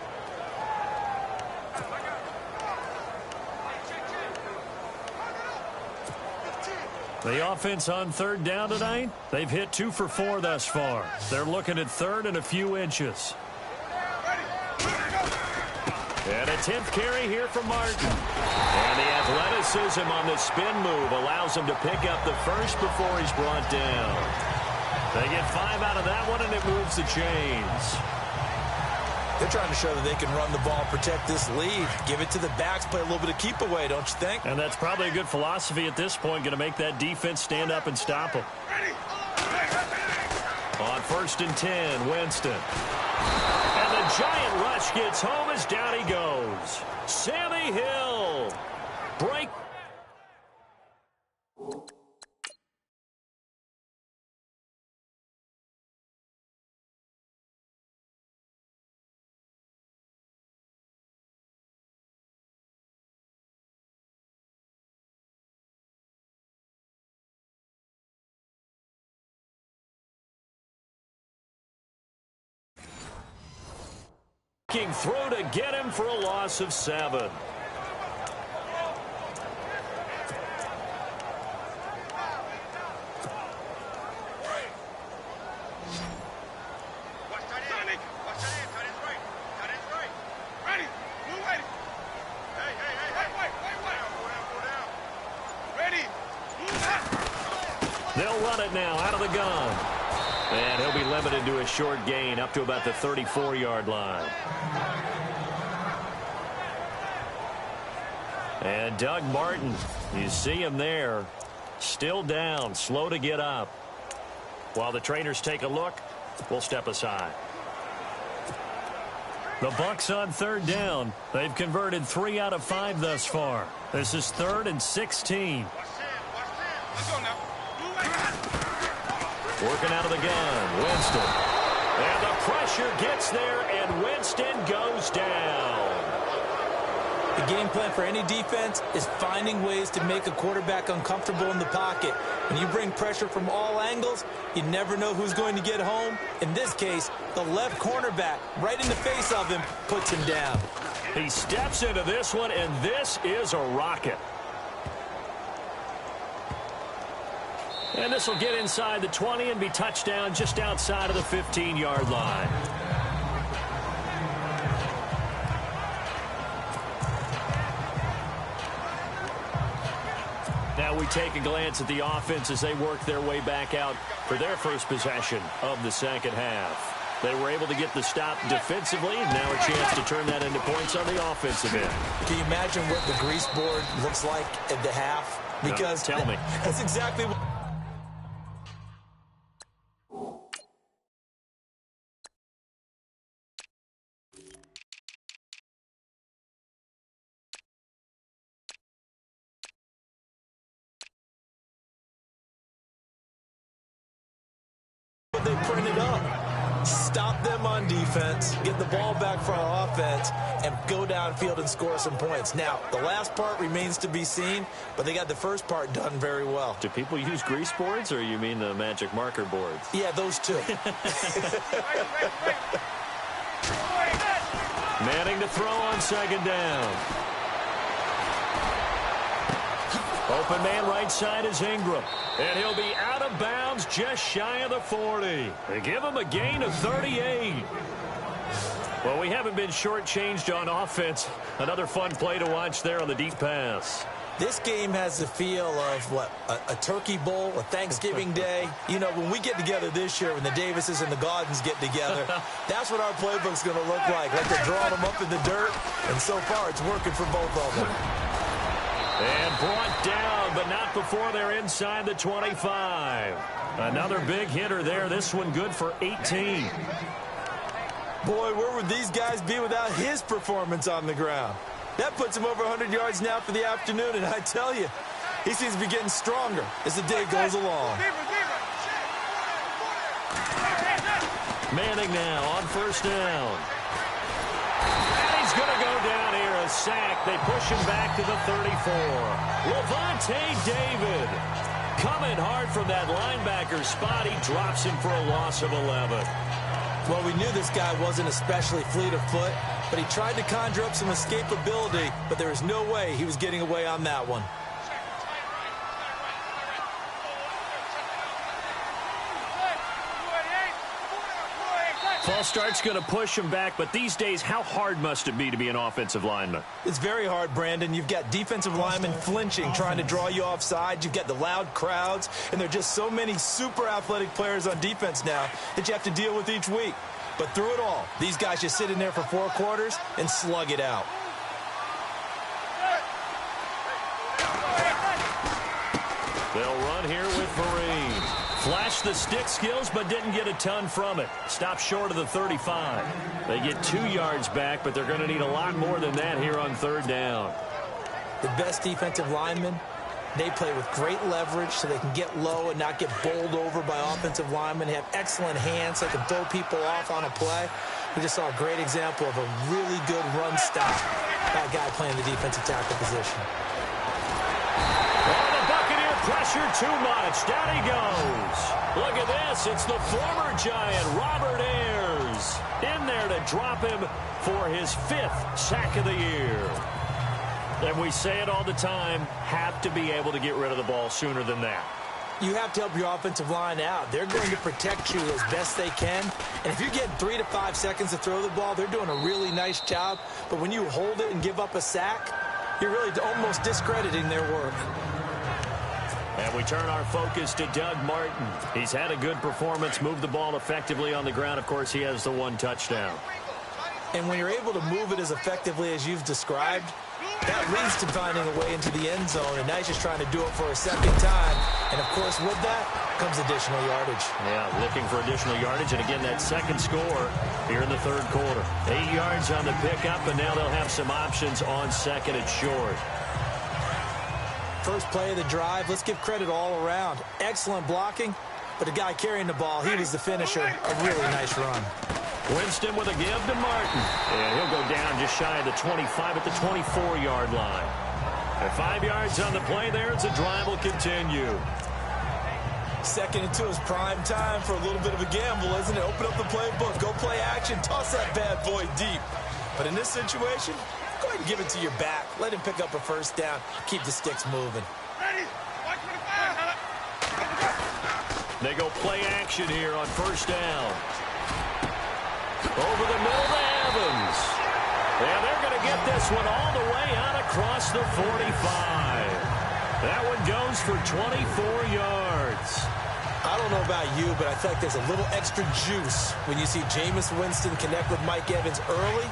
The offense on third down tonight, they've hit 2 for 4 thus far. They're looking at third and a few inches. And a 10th carry here from Martin. And the athleticism on the spin move allows him to pick up the first before he's brought down. They get 5 out of that one, and it moves the chains. They're trying to show that they can run the ball, protect this lead. Give it to the backs, play a little bit of keep away, don't you think? And that's probably a good philosophy at this point, going to make that defense stand up and stop them. On 1st and 10, Winston. And the giant rush gets home as down he goes. Sammy Hill. Break. Through to get him for a loss of 7. They'll run it now out of the gun. And he'll be limited to a short gain up to about the 34-yard line. And Doug Martin, you see him there, still down, slow to get up. While the trainers take a look, we'll step aside. The Bucs on 3rd down. They've converted 3 out of 5 thus far. This is 3rd and 16. Working out of the gun, Winston. And the pressure gets there, and Winston goes down. The game plan for any defense is finding ways to make a quarterback uncomfortable in the pocket. When you bring pressure from all angles, you never know who's going to get home. In this case, the left cornerback, right in the face of him, puts him down. He steps into this one, and this is a rocket. And this will get inside the 20 and be touchdown just outside of the 15-yard line. Now we take a glance at the offense as they work their way back out for their first possession of the second half. They were able to get the stop defensively, and now a chance to turn that into points on the offensive end. Can you imagine what the grease board looks like at the half? Because no, tell me. That's exactly what... they printed up. Stop them on defense, get the ball back for our offense, and go downfield and score some points. Now, the last part remains to be seen, but they got the first part done very well. Do people use grease boards, or you mean the magic marker boards? Yeah, those two. Manning to throw on 2nd down. Open man right side is Ingram. And he'll be out of bounds just shy of the 40. They give him a gain of 38. Well, we haven't been shortchanged on offense. Another fun play to watch there on the deep pass. This game has the feel of, what, a turkey bowl, a Thanksgiving day. You know, when we get together this year, when the Davises and the Gaudens get together, that's what our playbook's going to look like. Like they're drawing them up in the dirt, and so far it's working for both of them. And brought down, but not before they're inside the 25. Another big hitter there. This one good for 18. Boy, where would these guys be without his performance on the ground? That puts him over 100 yards now for the afternoon, and I tell you, he seems to be getting stronger as the day goes along. Manning now on 1st down. And he's going to go down here, a sack. They push him back to the 34. Levante David coming hard from that linebacker spot. He drops him for a loss of 11. Well, we knew this guy wasn't especially fleet of foot, but he tried to conjure up some escapability, but there was no way he was getting away on that one. False start's going to push him back, but these days, how hard must it be to be an offensive lineman? It's very hard, Brandon. You've got defensive linemen flinching, trying to draw you offside. You've got the loud crowds, and there are just so many super athletic players on defense now that you have to deal with each week. But through it all, these guys just sit in there for 4 quarters and slug it out. They'll run here with Vereen. Flashed the stick skills, but didn't get a ton from it. Stopped short of the 35. They get 2 yards back, but they're going to need a lot more than that here on 3rd down. The best defensive linemen, they play with great leverage so they can get low and not get bowled over by offensive linemen. They have excellent hands so they can throw people off on a play. We just saw a great example of a really good run stop by a guy playing the defensive tackle position. Pressure too much. Down he goes. Look at this. It's the former Giant, Robert Ayers, in there to drop him for his 5th sack of the year. And we say it all the time, have to be able to get rid of the ball sooner than that. You have to help your offensive line out. They're going to protect you as best they can. And if you're getting 3 to 5 seconds to throw the ball, they're doing a really nice job. But when you hold it and give up a sack, you're really almost discrediting their work. And we turn our focus to Doug Martin. He's had a good performance, moved the ball effectively on the ground. Of course, he has the 1 touchdown. And when you're able to move it as effectively as you've described, that leads to finding a way into the end zone. And now he's just trying to do it for a 2nd time. And, of course, with that comes additional yardage. Yeah, looking for additional yardage. And, again, that 2nd score here in the 3rd quarter. 8 yards on the pickup, and now they'll have some options on 2nd and short. First play of the drive, let's give credit all around. Excellent blocking, but the guy carrying the ball, he was the finisher. A really nice run. Winston with a give to Martin. And he'll go down just shy of the 25 at the 24-yard line. And 5 yards on the play there as the drive will continue. 2nd and 2 is prime time for a little bit of a gamble, isn't it? Open up the playbook, go play action, toss that bad boy deep. But in this situation, go ahead and give it to your back. Let him pick up a 1st down. Keep the sticks moving. They go play action here on 1st down. Over the middle to Evans. And they're going to get this one all the way out across the 45. That one goes for 24 yards. I don't know about you, but I feel like there's a little extra juice when you see Jameis Winston connect with Mike Evans early.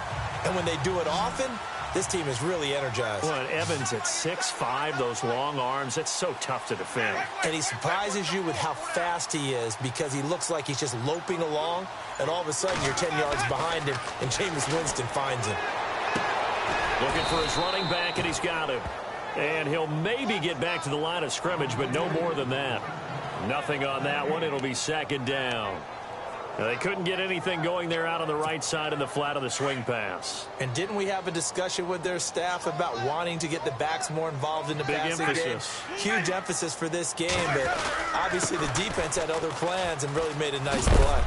And when they do it often, this team is really energized. Well, and Evans at 6'5", those long arms, it's so tough to defend. And he surprises you with how fast he is because he looks like he's just loping along, and all of a sudden you're 10 yards behind him, and Jameis Winston finds him. Looking for his running back, and he's got him. And he'll maybe get back to the line of scrimmage, but no more than that. Nothing on that one. It'll be 2nd down. Now, they couldn't get anything going there out on the right side in the flat of the swing pass. And didn't we have a discussion with their staff about wanting to get the backs more involved in the passing game? Huge emphasis for this game, but obviously the defense had other plans and really made a nice play.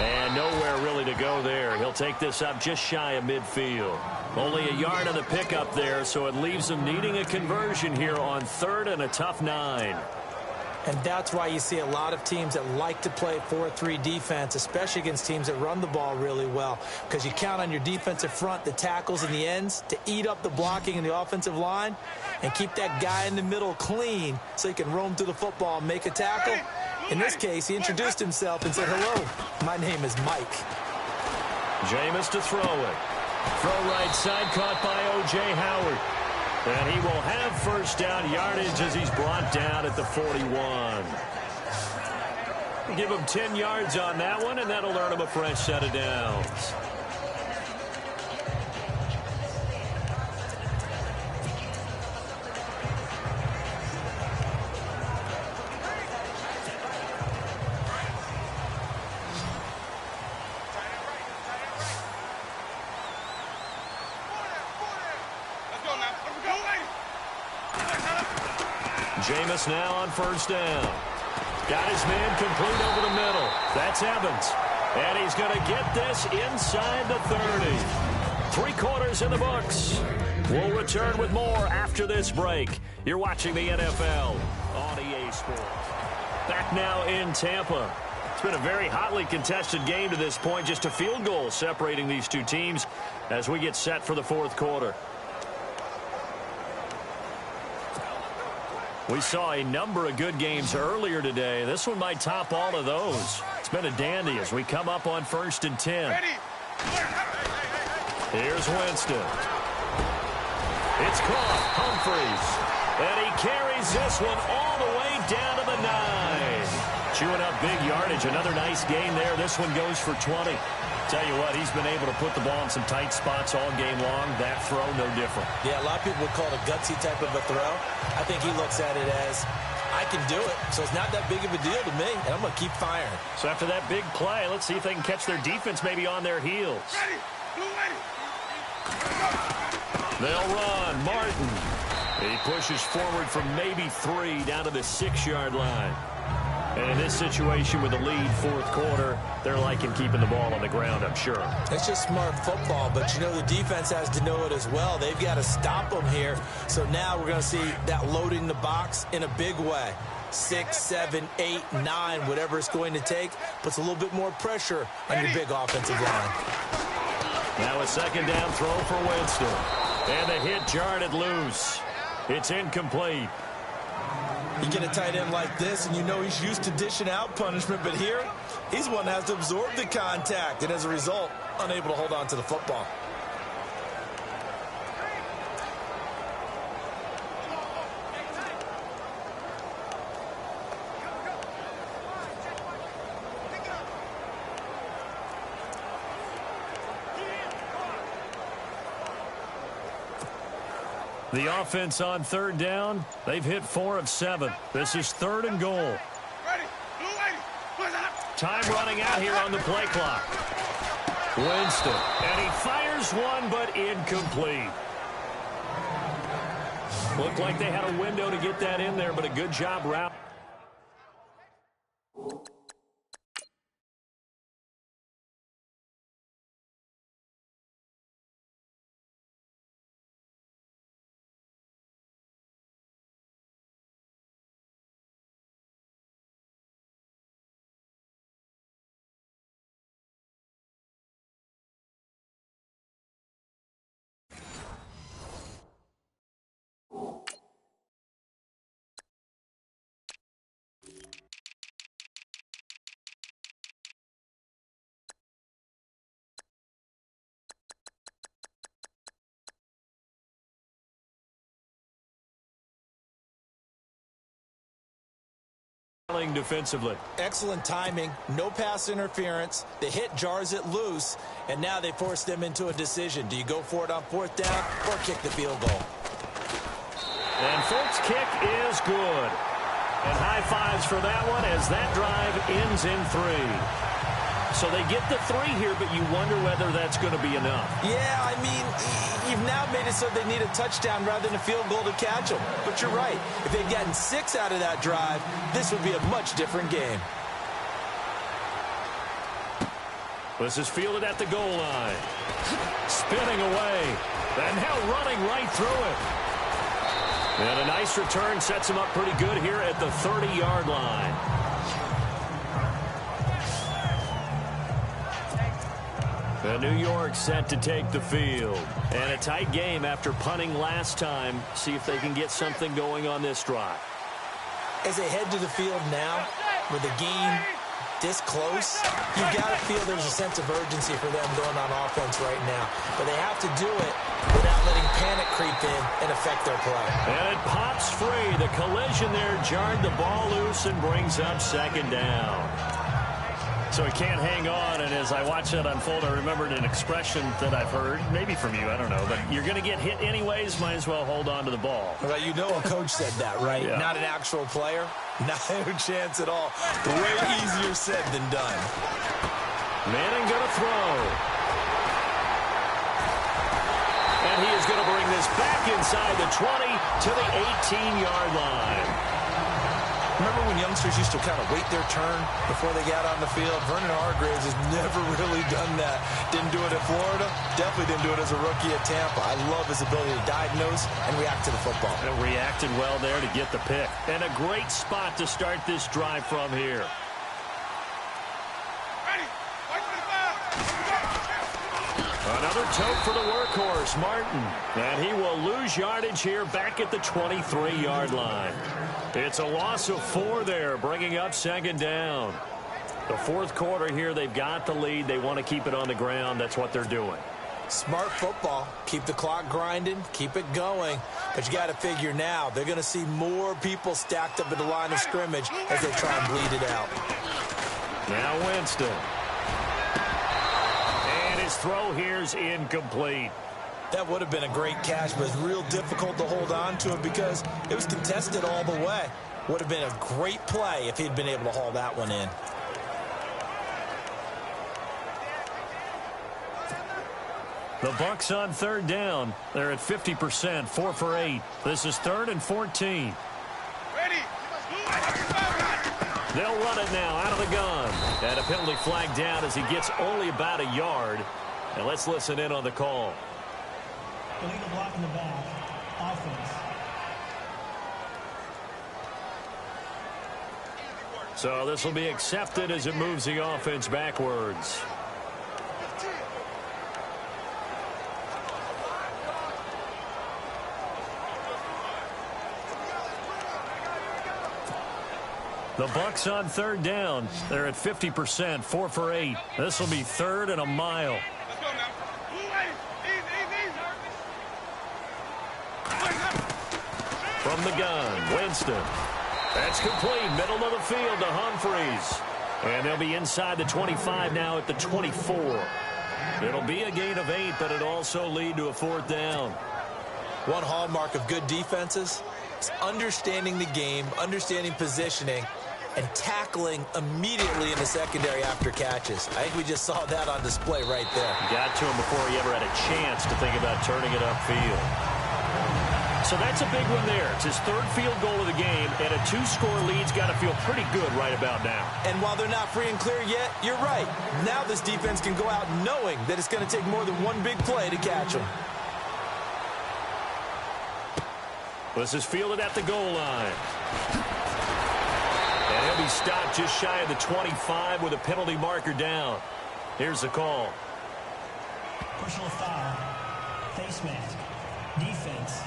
And nowhere really to go there. He'll take this up just shy of midfield. Only a yard on the pickup there, so it leaves them needing a conversion here on 3rd and a tough 9. And that's why you see a lot of teams that like to play 4-3 defense, especially against teams that run the ball really well, because you count on your defensive front, the tackles and the ends, to eat up the blocking in the offensive line and keep that guy in the middle clean so he can roam through the football and make a tackle. In this case, he introduced himself and said, "Hello, my name is Mike." Jameis to throw it. Throw right side, caught by O.J. Howard. And he will have 1st down yardage as he's brought down at the 41. Give him 10 yards on that one, and that'll earn him a fresh set of downs. Jameis now on 1st down. Got his man complete over the middle. That's Evans. And he's going to get this inside the 30. 3 quarters in the books. We'll return with more after this break. You're watching the NFL on EA Sports. Back now in Tampa. been a very hotly contested game to this point. Just a field goal separating these two teams as we get set for the fourth quarter. We saw a number of good games earlier today. This one might top all of those. It's been a dandy as we come up on 1st and 10. Here's Winston. It's caught. Humphries. And he carries this one all the way down to the 9. Chewing up big yardage. Another nice gain there. This one goes for 20. Tell you what, he's been able to put the ball in some tight spots all game long. That throw, no different. Yeah, a lot of people would call it a gutsy type of a throw. I think he looks at it as, I can do it, so it's not that big of a deal to me, and I'm going to keep firing. So after that big play, let's see if they can catch their defense maybe on their heels. They'll run. Martin. He pushes forward from maybe 3 down to the 6-yard line. And in this situation with the lead fourth quarter, they're liking keeping the ball on the ground, I'm sure. It's just smart football, but you know the defense has to know it as well. They've got to stop them here. So now we're going to see that loading the box in a big way. 6, 7, 8, 9, whatever it's going to take, puts a little bit more pressure on your big offensive line. Now a second down throw for Winston. And the hit jarred it loose. It's incomplete. You get a tight end like this, and you know he's used to dishing out punishment, but here, he's one that has to absorb the contact, and as a result, unable to hold on to the football. The offense on third down, they've hit 4 of 7. This is 3rd and goal. Time running out here on the play clock. Winston, and he fires one, but incomplete. Looked like they had a window to get that in there, but a good job route. Defensively. Excellent timing, no pass interference. The hit jars it loose, and now they force them into a decision. Do you go for it on 4th down or kick the field goal? And folks, kick is good. And high fives for that one as that drive ends in 3. So they get the 3 here, but you wonder whether that's going to be enough. Yeah, I mean, you've now made it so they need a touchdown rather than a field goal to catch them. But you're right. If they'd gotten 6 out of that drive, this would be a much different game. This is fielded at the goal line. Spinning away. And now running right through it. And a nice return sets him up pretty good here at the 30-yard line. The New York set to take the field. And a tight game after punting last time. See if they can get something going on this drive. As they head to the field now, with a game this close, you've got to feel there's a sense of urgency for them going on offense right now. But they have to do it without letting panic creep in and affect their play. And it pops free. The collision there jarred the ball loose and brings up 2nd down. So he can't hang on, and as I watch that unfold, I remembered an expression that I've heard, maybe from you, I don't know, but you're going to get hit anyways, might as well hold on to the ball. Well, you know a coach said that, right? Yeah. Not an actual player? Not a chance at all. Way easier said than done. Manning going to throw. And he is going to bring this back inside the 20 to the 18-yard line. Remember when youngsters used to kind of wait their turn before they got on the field? Vernon Hargreaves has never really done that. Didn't do it at Florida. Definitely didn't do it as a rookie at Tampa. I love his ability to diagnose and react to the football. And reacted well there to get the pick. And a great spot to start this drive from here. Another tote for the workhorse, Martin. And he will lose yardage here back at the 23-yard line. It's a loss of 4 there, bringing up second down. The fourth quarter here, they've got the lead. They want to keep it on the ground. That's what they're doing. Smart football. Keep the clock grinding. Keep it going. But you got to figure now, they're going to see more people stacked up at the line of scrimmage as they try and bleed it out. Now Winston. And his throw here's incomplete. That would have been a great catch, but it's real difficult to hold on to him because it was contested all the way. Would have been a great play if he'd been able to haul that one in. The Bucs on third down. They're at 50%, 4 for 8. This is 3rd and 14. They'll run it now out of the gun. And a penalty flag down as he gets only about a yard. And let's listen in on the call. Illegal block in the back. Offense. So this will be accepted as it moves the offense backwards. The Bucs on third down. They're at 50%, 4 for 8. This will be 3rd and a mile. From the gun, Winston. That's complete, middle of the field to Humphreys. And they'll be inside the 25 now at the 24. It'll be a gain of 8, but it'll also lead to a 4th down. One hallmark of good defenses is understanding the game, understanding positioning, and tackling immediately in the secondary after catches. I think we just saw that on display right there. Got to him before he ever had a chance to think about turning it upfield. So that's a big one there. It's his 3rd field goal of the game, and a 2-score lead's got to feel pretty good right about now. And while they're not free and clear yet, you're right. Now this defense can go out knowing that it's going to take more than one big play to catch them. This is fielded at the goal line. And he'll be stopped just shy of the 25 with a penalty marker down. Here's the call. Personal foul. Face mask. Defense.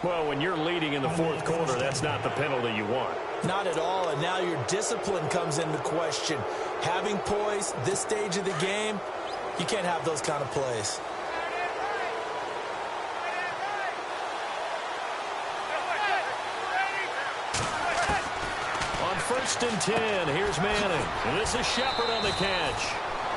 Well, when you're leading in the fourth quarter, that's not the penalty you want. Not at all, and now your discipline comes into question. Having poise this stage of the game, you can't have those kind of plays. On 1st and 10, here's Manning. And this is Shepard on the catch.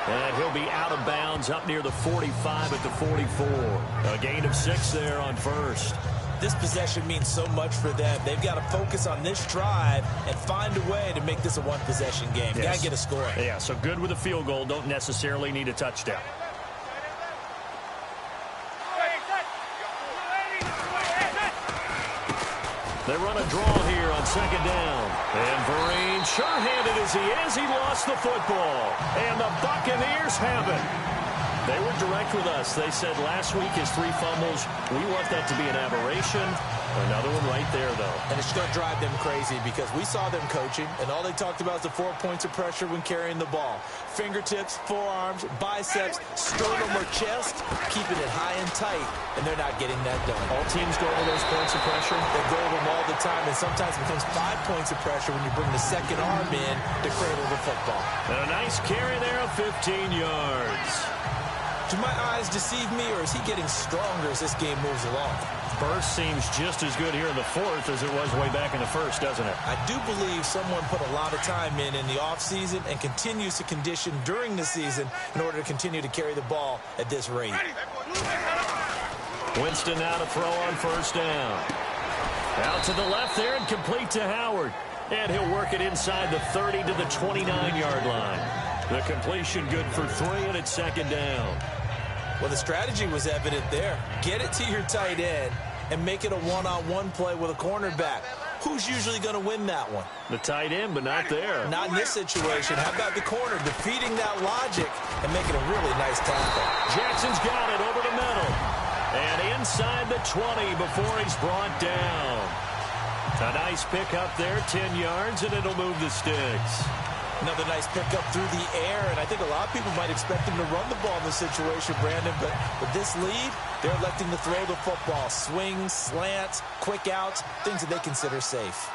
And he'll be out of bounds up near the 45 at the 44. A gain of 6 there on 1st. This possession means so much for them. They've got to focus on this drive and find a way to make this a one-possession game. Yes. Got to get a score. Yeah, so good with a field goal. Don't necessarily need a touchdown. They run a draw here on 2nd down. And Vereen, sure-handed as he is, he lost the football. And the Buccaneers have it. They were direct with us. They said last week his 3 fumbles. We want that to be an aberration. Another one right there, though. And it's going to drive them crazy because we saw them coaching, and all they talked about is the 4 points of pressure when carrying the ball. Fingertips, forearms, biceps, sternum or chest, keeping it high and tight, and they're not getting that done. All teams go over those points of pressure. They go over them all the time, and sometimes it becomes 5 points of pressure when you bring the second arm in to cradle the football. And a nice carry there of 15 yards. Do my eyes deceive me, or is he getting stronger as this game moves along? Burst seems just as good here in the 4th as it was way back in the 1st, doesn't it? I do believe someone put a lot of time in the offseason and continues to condition during the season in order to continue to carry the ball at this rate. Winston now to throw on 1st down. Out to the left there and complete to Howard. And he'll work it inside the 30 to the 29-yard line. The completion good for 3, and it's 2nd down. Well, the strategy was evident there. Get it to your tight end and make it a one-on-one play with a cornerback. Who's usually going to win that one? The tight end, but not there. Not in this situation. How about the corner defeating that logic and making a really nice tackle? Jackson's got it over the middle. And inside the 20 before he's brought down. A nice pick up there, 10 yards, and it'll move the sticks. Another nice pickup through the air, and I think a lot of people might expect him to run the ball in this situation, Brandon, but with this lead, they're electing to throw the football. Swings, slants, quick outs, things that they consider safe.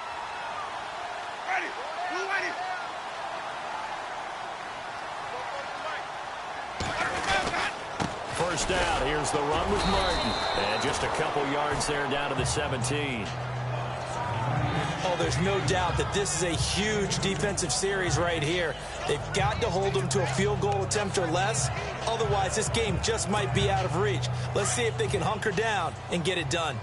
First out, here's the run with Martin. And just a couple yards there down to the 17. Oh, there's no doubt that this is a huge defensive series right here. They've got to hold them to a field goal attempt or less. Otherwise, this game just might be out of reach. Let's see if they can hunker down and get it done.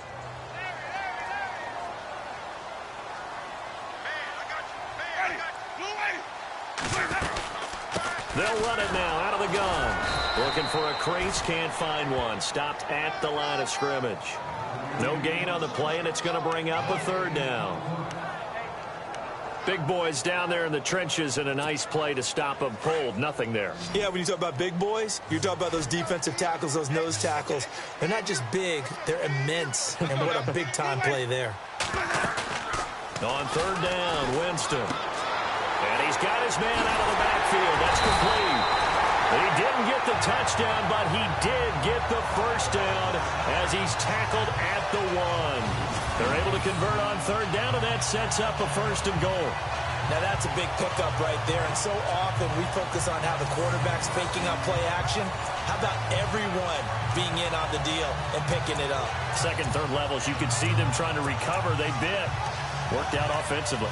They'll run it now out of the gun. Looking for a crease, can't find one. Stopped at the line of scrimmage. No gain on the play, and it's going to bring up a third down. Big boys down there in the trenches, and a nice play to stop them cold. Nothing there. Yeah, when you talk about big boys, you're talking about those defensive tackles, those nose tackles. They're not just big, they're immense. And what a big-time play there. On third down, Winston. And he's got his man out of the backfield. That's complete. He didn't get the touchdown, but he did get the first down as he's tackled at the 1. They're able to convert on third down, and that sets up a first and goal. Now, that's a big pickup right there, and so often we focus on how the quarterback's faking up play action. How about everyone being in on the deal and picking it up? Second, third levels, you could see them trying to recover. They bit. Worked out offensively.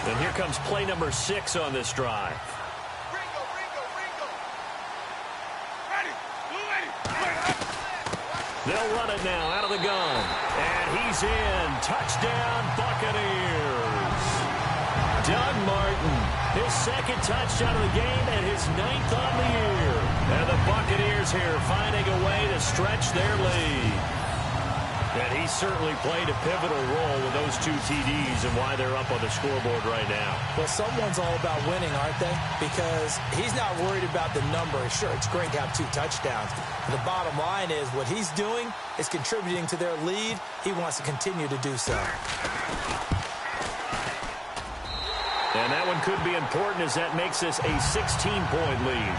And here comes play number 6 on this drive. They'll run it now out of the gun. And he's in. Touchdown, Buccaneers. Doug Martin, his second touchdown of the game and his 9th on the year. And the Buccaneers here finding a way to stretch their lead. And he certainly played a pivotal role with those 2 TDs and why they're up on the scoreboard right now. Well, someone's all about winning, aren't they? Because he's not worried about the number. Sure, it's great to have 2 touchdowns. But the bottom line is what he's doing is contributing to their lead. He wants to continue to do so. And that one could be important as that makes this a 16-point lead.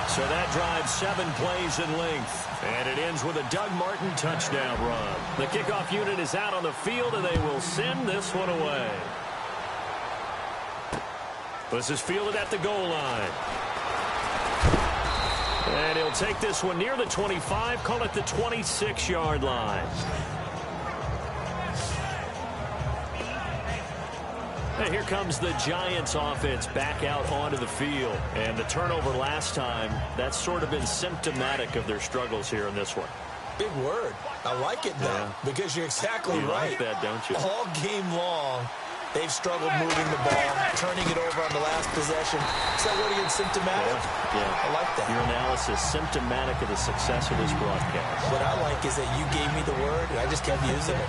So that drives 7 plays in length. And it ends with a Doug Martin touchdown run. The kickoff unit is out on the field, and they will send this one away. This is fielded at the goal line. And he'll take this one near the 25, call it the 26-yard line. And here comes the Giants offense back out onto the field. And the turnover last time, that's sort of been symptomatic of their struggles here in this one. Big word. I like it, though, because you're exactly right. You like that, don't you? All game long, they've struggled moving the ball, turning it over on the last possession. Is that what again, symptomatic? Yeah. I like that. Your analysis, symptomatic of the success of this broadcast. What I like is that you gave me the word, and I just kept using it.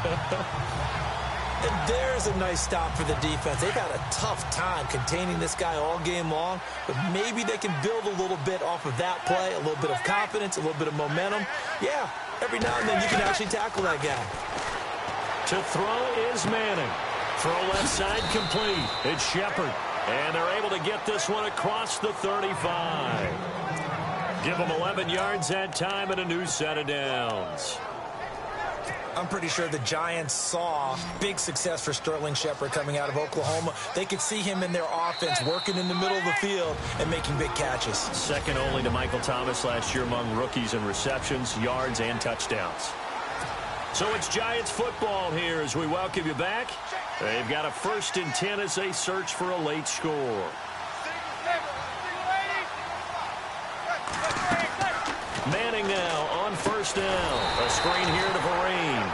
And there's a nice stop for the defense. They've had a tough time containing this guy all game long, but maybe they can build a little bit off of that play, a little bit of confidence, a little bit of momentum. Yeah, every now and then you can actually tackle that guy. To throw is Manning. Throw left side complete. It's Shepard. And they're able to get this one across the 35. Give them 11 yards that time and a new set of downs. I'm pretty sure the Giants saw big success for Sterling Shepard coming out of Oklahoma. They could see him in their offense working in the middle of the field and making big catches. Second only to Michael Thomas last year among rookies in receptions, yards, and touchdowns. So it's Giants football here as we welcome you back. They've got a 1st and 10 as they search for a late score. Manning now on 1st down. A screen here to Vereen.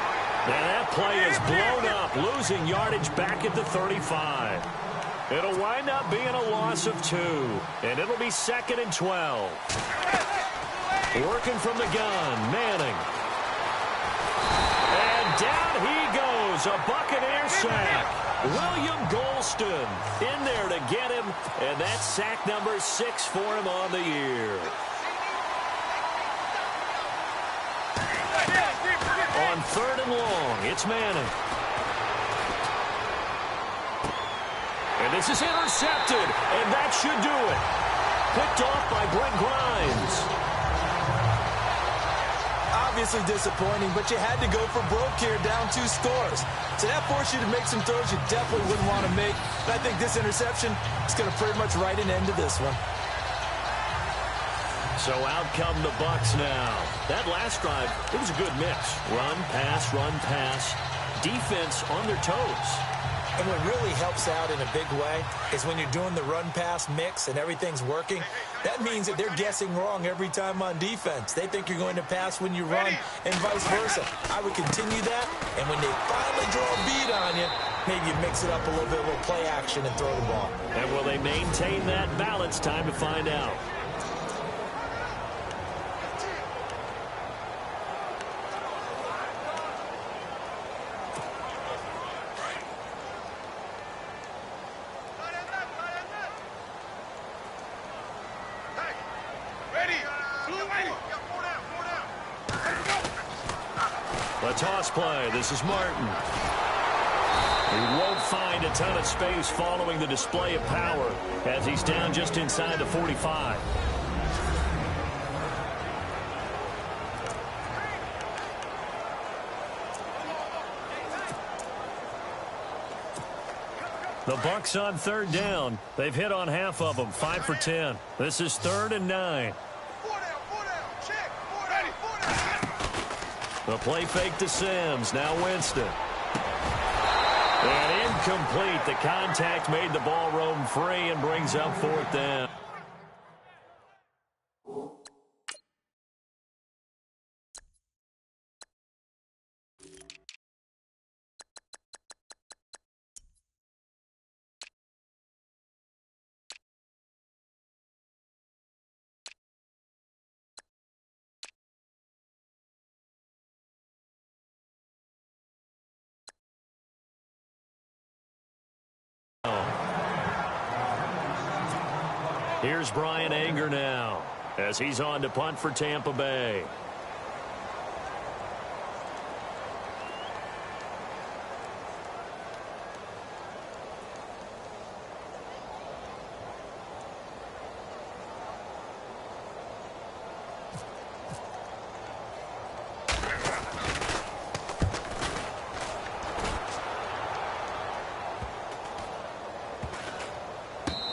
And that play is blown up, losing yardage back at the 35. It'll wind up being a loss of 2. And it'll be 2nd and 12. Working from the gun, Manning. And down he goes, a Buccaneer sack. William Golston in there to get him. And that's sack number 6 for him on the year. On 3rd and long, it's Manning. This is intercepted, and that should do it. Picked off by Brent Grimes. Obviously disappointing, but you had to go for broke here, down 2 scores. So that forced you to make some throws you definitely wouldn't want to make. And I think this interception is going to pretty much write an end to this one. So out come the Bucs now. That last drive, it was a good mix. Run, pass, defense on their toes. And what really helps out in a big way is when you're doing the run-pass mix and everything's working, that means that they're guessing wrong every time on defense. They think you're going to pass when you run and vice versa. I would continue that, and when they finally draw a beat on you, maybe you mix it up a little bit, a little play action and throw the ball. And will they maintain that balance? Time to find out. The toss play. This is Martin. He won't find a ton of space following the display of power as he's down just inside the 45. The Bucs on 3rd down. They've hit on half of them, 5 for 10. This is 3rd and 9. The play fake to Sims. Now Winston. And incomplete. The contact made the ball roam free and brings up 4th down. Here's Brian Anger now as he's on to punt for Tampa Bay.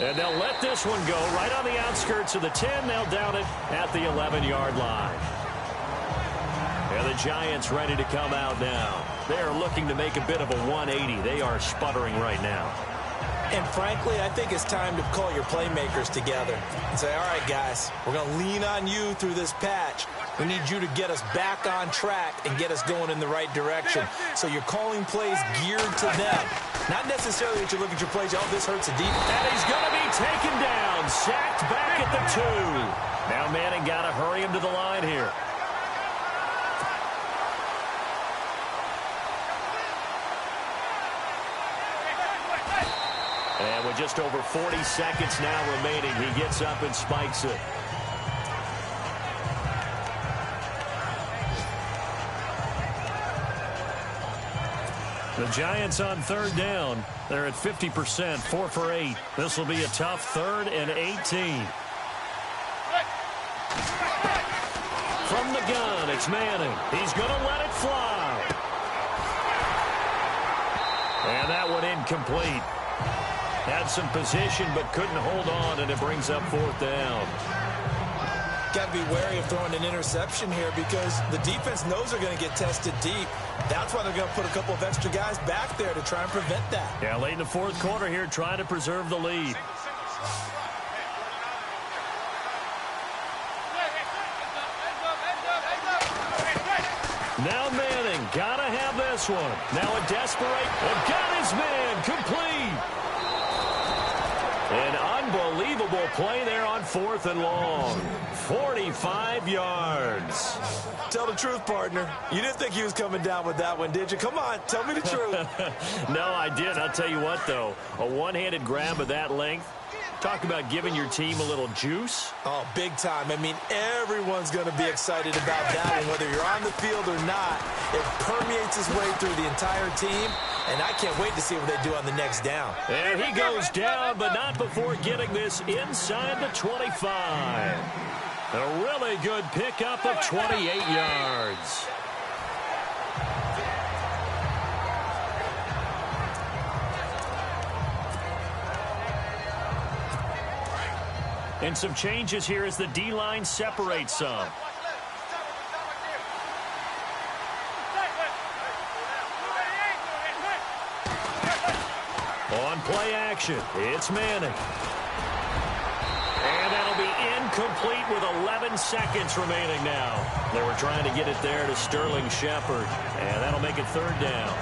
And they'll let this one go right on the outskirts of the 10. They'll down it at the 11-yard line. And the Giants ready to come out now. They're looking to make a bit of a 180. They are sputtering right now. And frankly, I think it's time to call your playmakers together and say, all right, guys, we're going to lean on you through this patch. We need you to get us back on track and get us going in the right direction. So you're calling plays geared to them. Not necessarily that you look at your plays, oh, this hurts the deep. And he's going to be taken down, sacked back at the 2. Now Manning got to hurry him to the line here. And with just over 40 seconds now remaining, he gets up and spikes it. The Giants on 3rd down. They're at 50%, 4 for 8. This will be a tough 3rd and 18. From the gun, it's Manning. He's going to let it fly. And that one incomplete. Had some position but couldn't hold on, and it brings up 4th down. Got to be wary of throwing an interception here because the defense knows they're going to get tested deep. That's why they're going to put a couple of extra guys back there to try and prevent that. Yeah, late in the 4th quarter here, trying to preserve the lead. Now Manning, got to have this one. Now a desperate, got his man, complete. An unbelievable play there on 4th and long. 45 yards. Tell the truth, partner. You didn't think he was coming down with that one, did you? Come on, tell me the truth. No, I didn't. I'll tell you what, though. A one-handed grab of that length, Talk about giving your team a little juice. Oh, big time. I mean, everyone's going to be excited about that one, whether you're on the field or not. It permeates its way through the entire team, and I can't wait to see what they do on the next down. And he goes down, but not before getting this inside the 25. A really good pickup of 28 yards. And some changes here as the D-line separates some. On play action, it's Manning. And that'll be incomplete with 11 seconds remaining now. They were trying to get it there to Sterling Shepard, and that'll make it third down.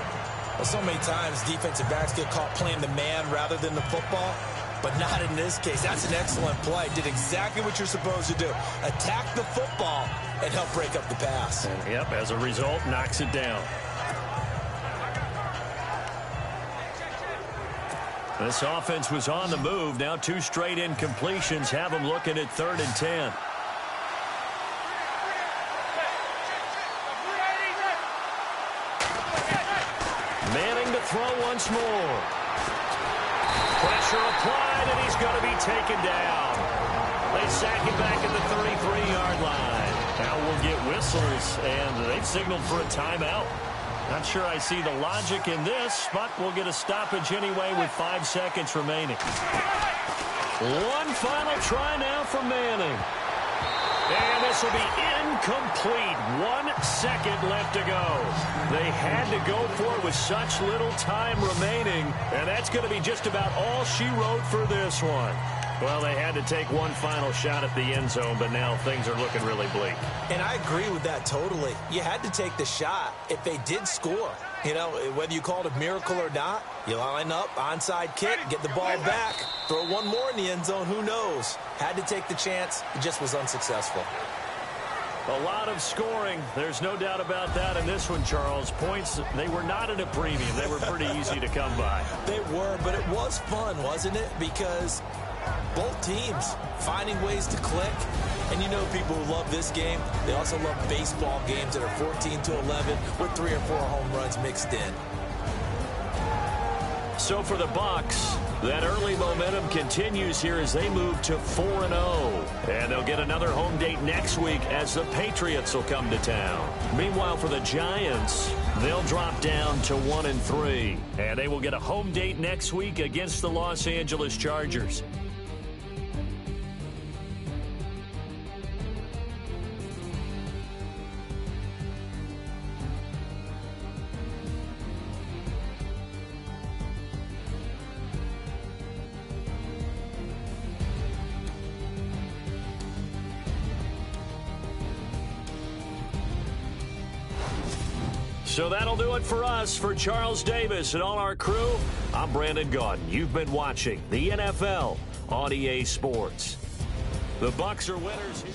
Well, so many times defensive backs get caught playing the man rather than the football. But not in this case. That's an excellent play. Did exactly what you're supposed to do. Attack the football and help break up the pass. And, yep, as a result, knocks it down. This offense was on the move. Now 2 straight incompletions have them looking at 3rd and 10. Manning to throw once more. Pressure applied, and he's going to be taken down. They sack him back at the 33-yard line. Now we'll get whistles, and they've signaled for a timeout. Not sure I see the logic in this, but we'll get a stoppage anyway with 5 seconds remaining. One final try now for Manning. And this will be incomplete. 1 second left to go. They had to go for it with such little time remaining, and that's going to be just about all she wrote for this one. Well, they had to take one final shot at the end zone, but now things are looking really bleak. And I agree with that totally. You had to take the shot if they did score. You know, whether you called it a miracle or not, you line up, onside kick, get the ball back, throw one more in the end zone, who knows? Had to take the chance. It just was unsuccessful. A lot of scoring. There's no doubt about that in this one, Charles. Points, they were not at a premium. They were pretty easy to come by. They were, but it was fun, wasn't it? Because both teams finding ways to click. And you know people who love this game, they also love baseball games that are 14-11 with 3 or 4 home runs mixed in. So for the Bucs, that early momentum continues here as they move to 4-0. And they'll get another home date next week as the Patriots will come to town. Meanwhile, for the Giants, they'll drop down to 1-3. And they will get a home date next week against the Los Angeles Chargers. So that'll do it for us. For Charles Davis and all our crew, I'm Brandon Gaudin. You've been watching the NFL on EA Sports. The Bucs are winners here.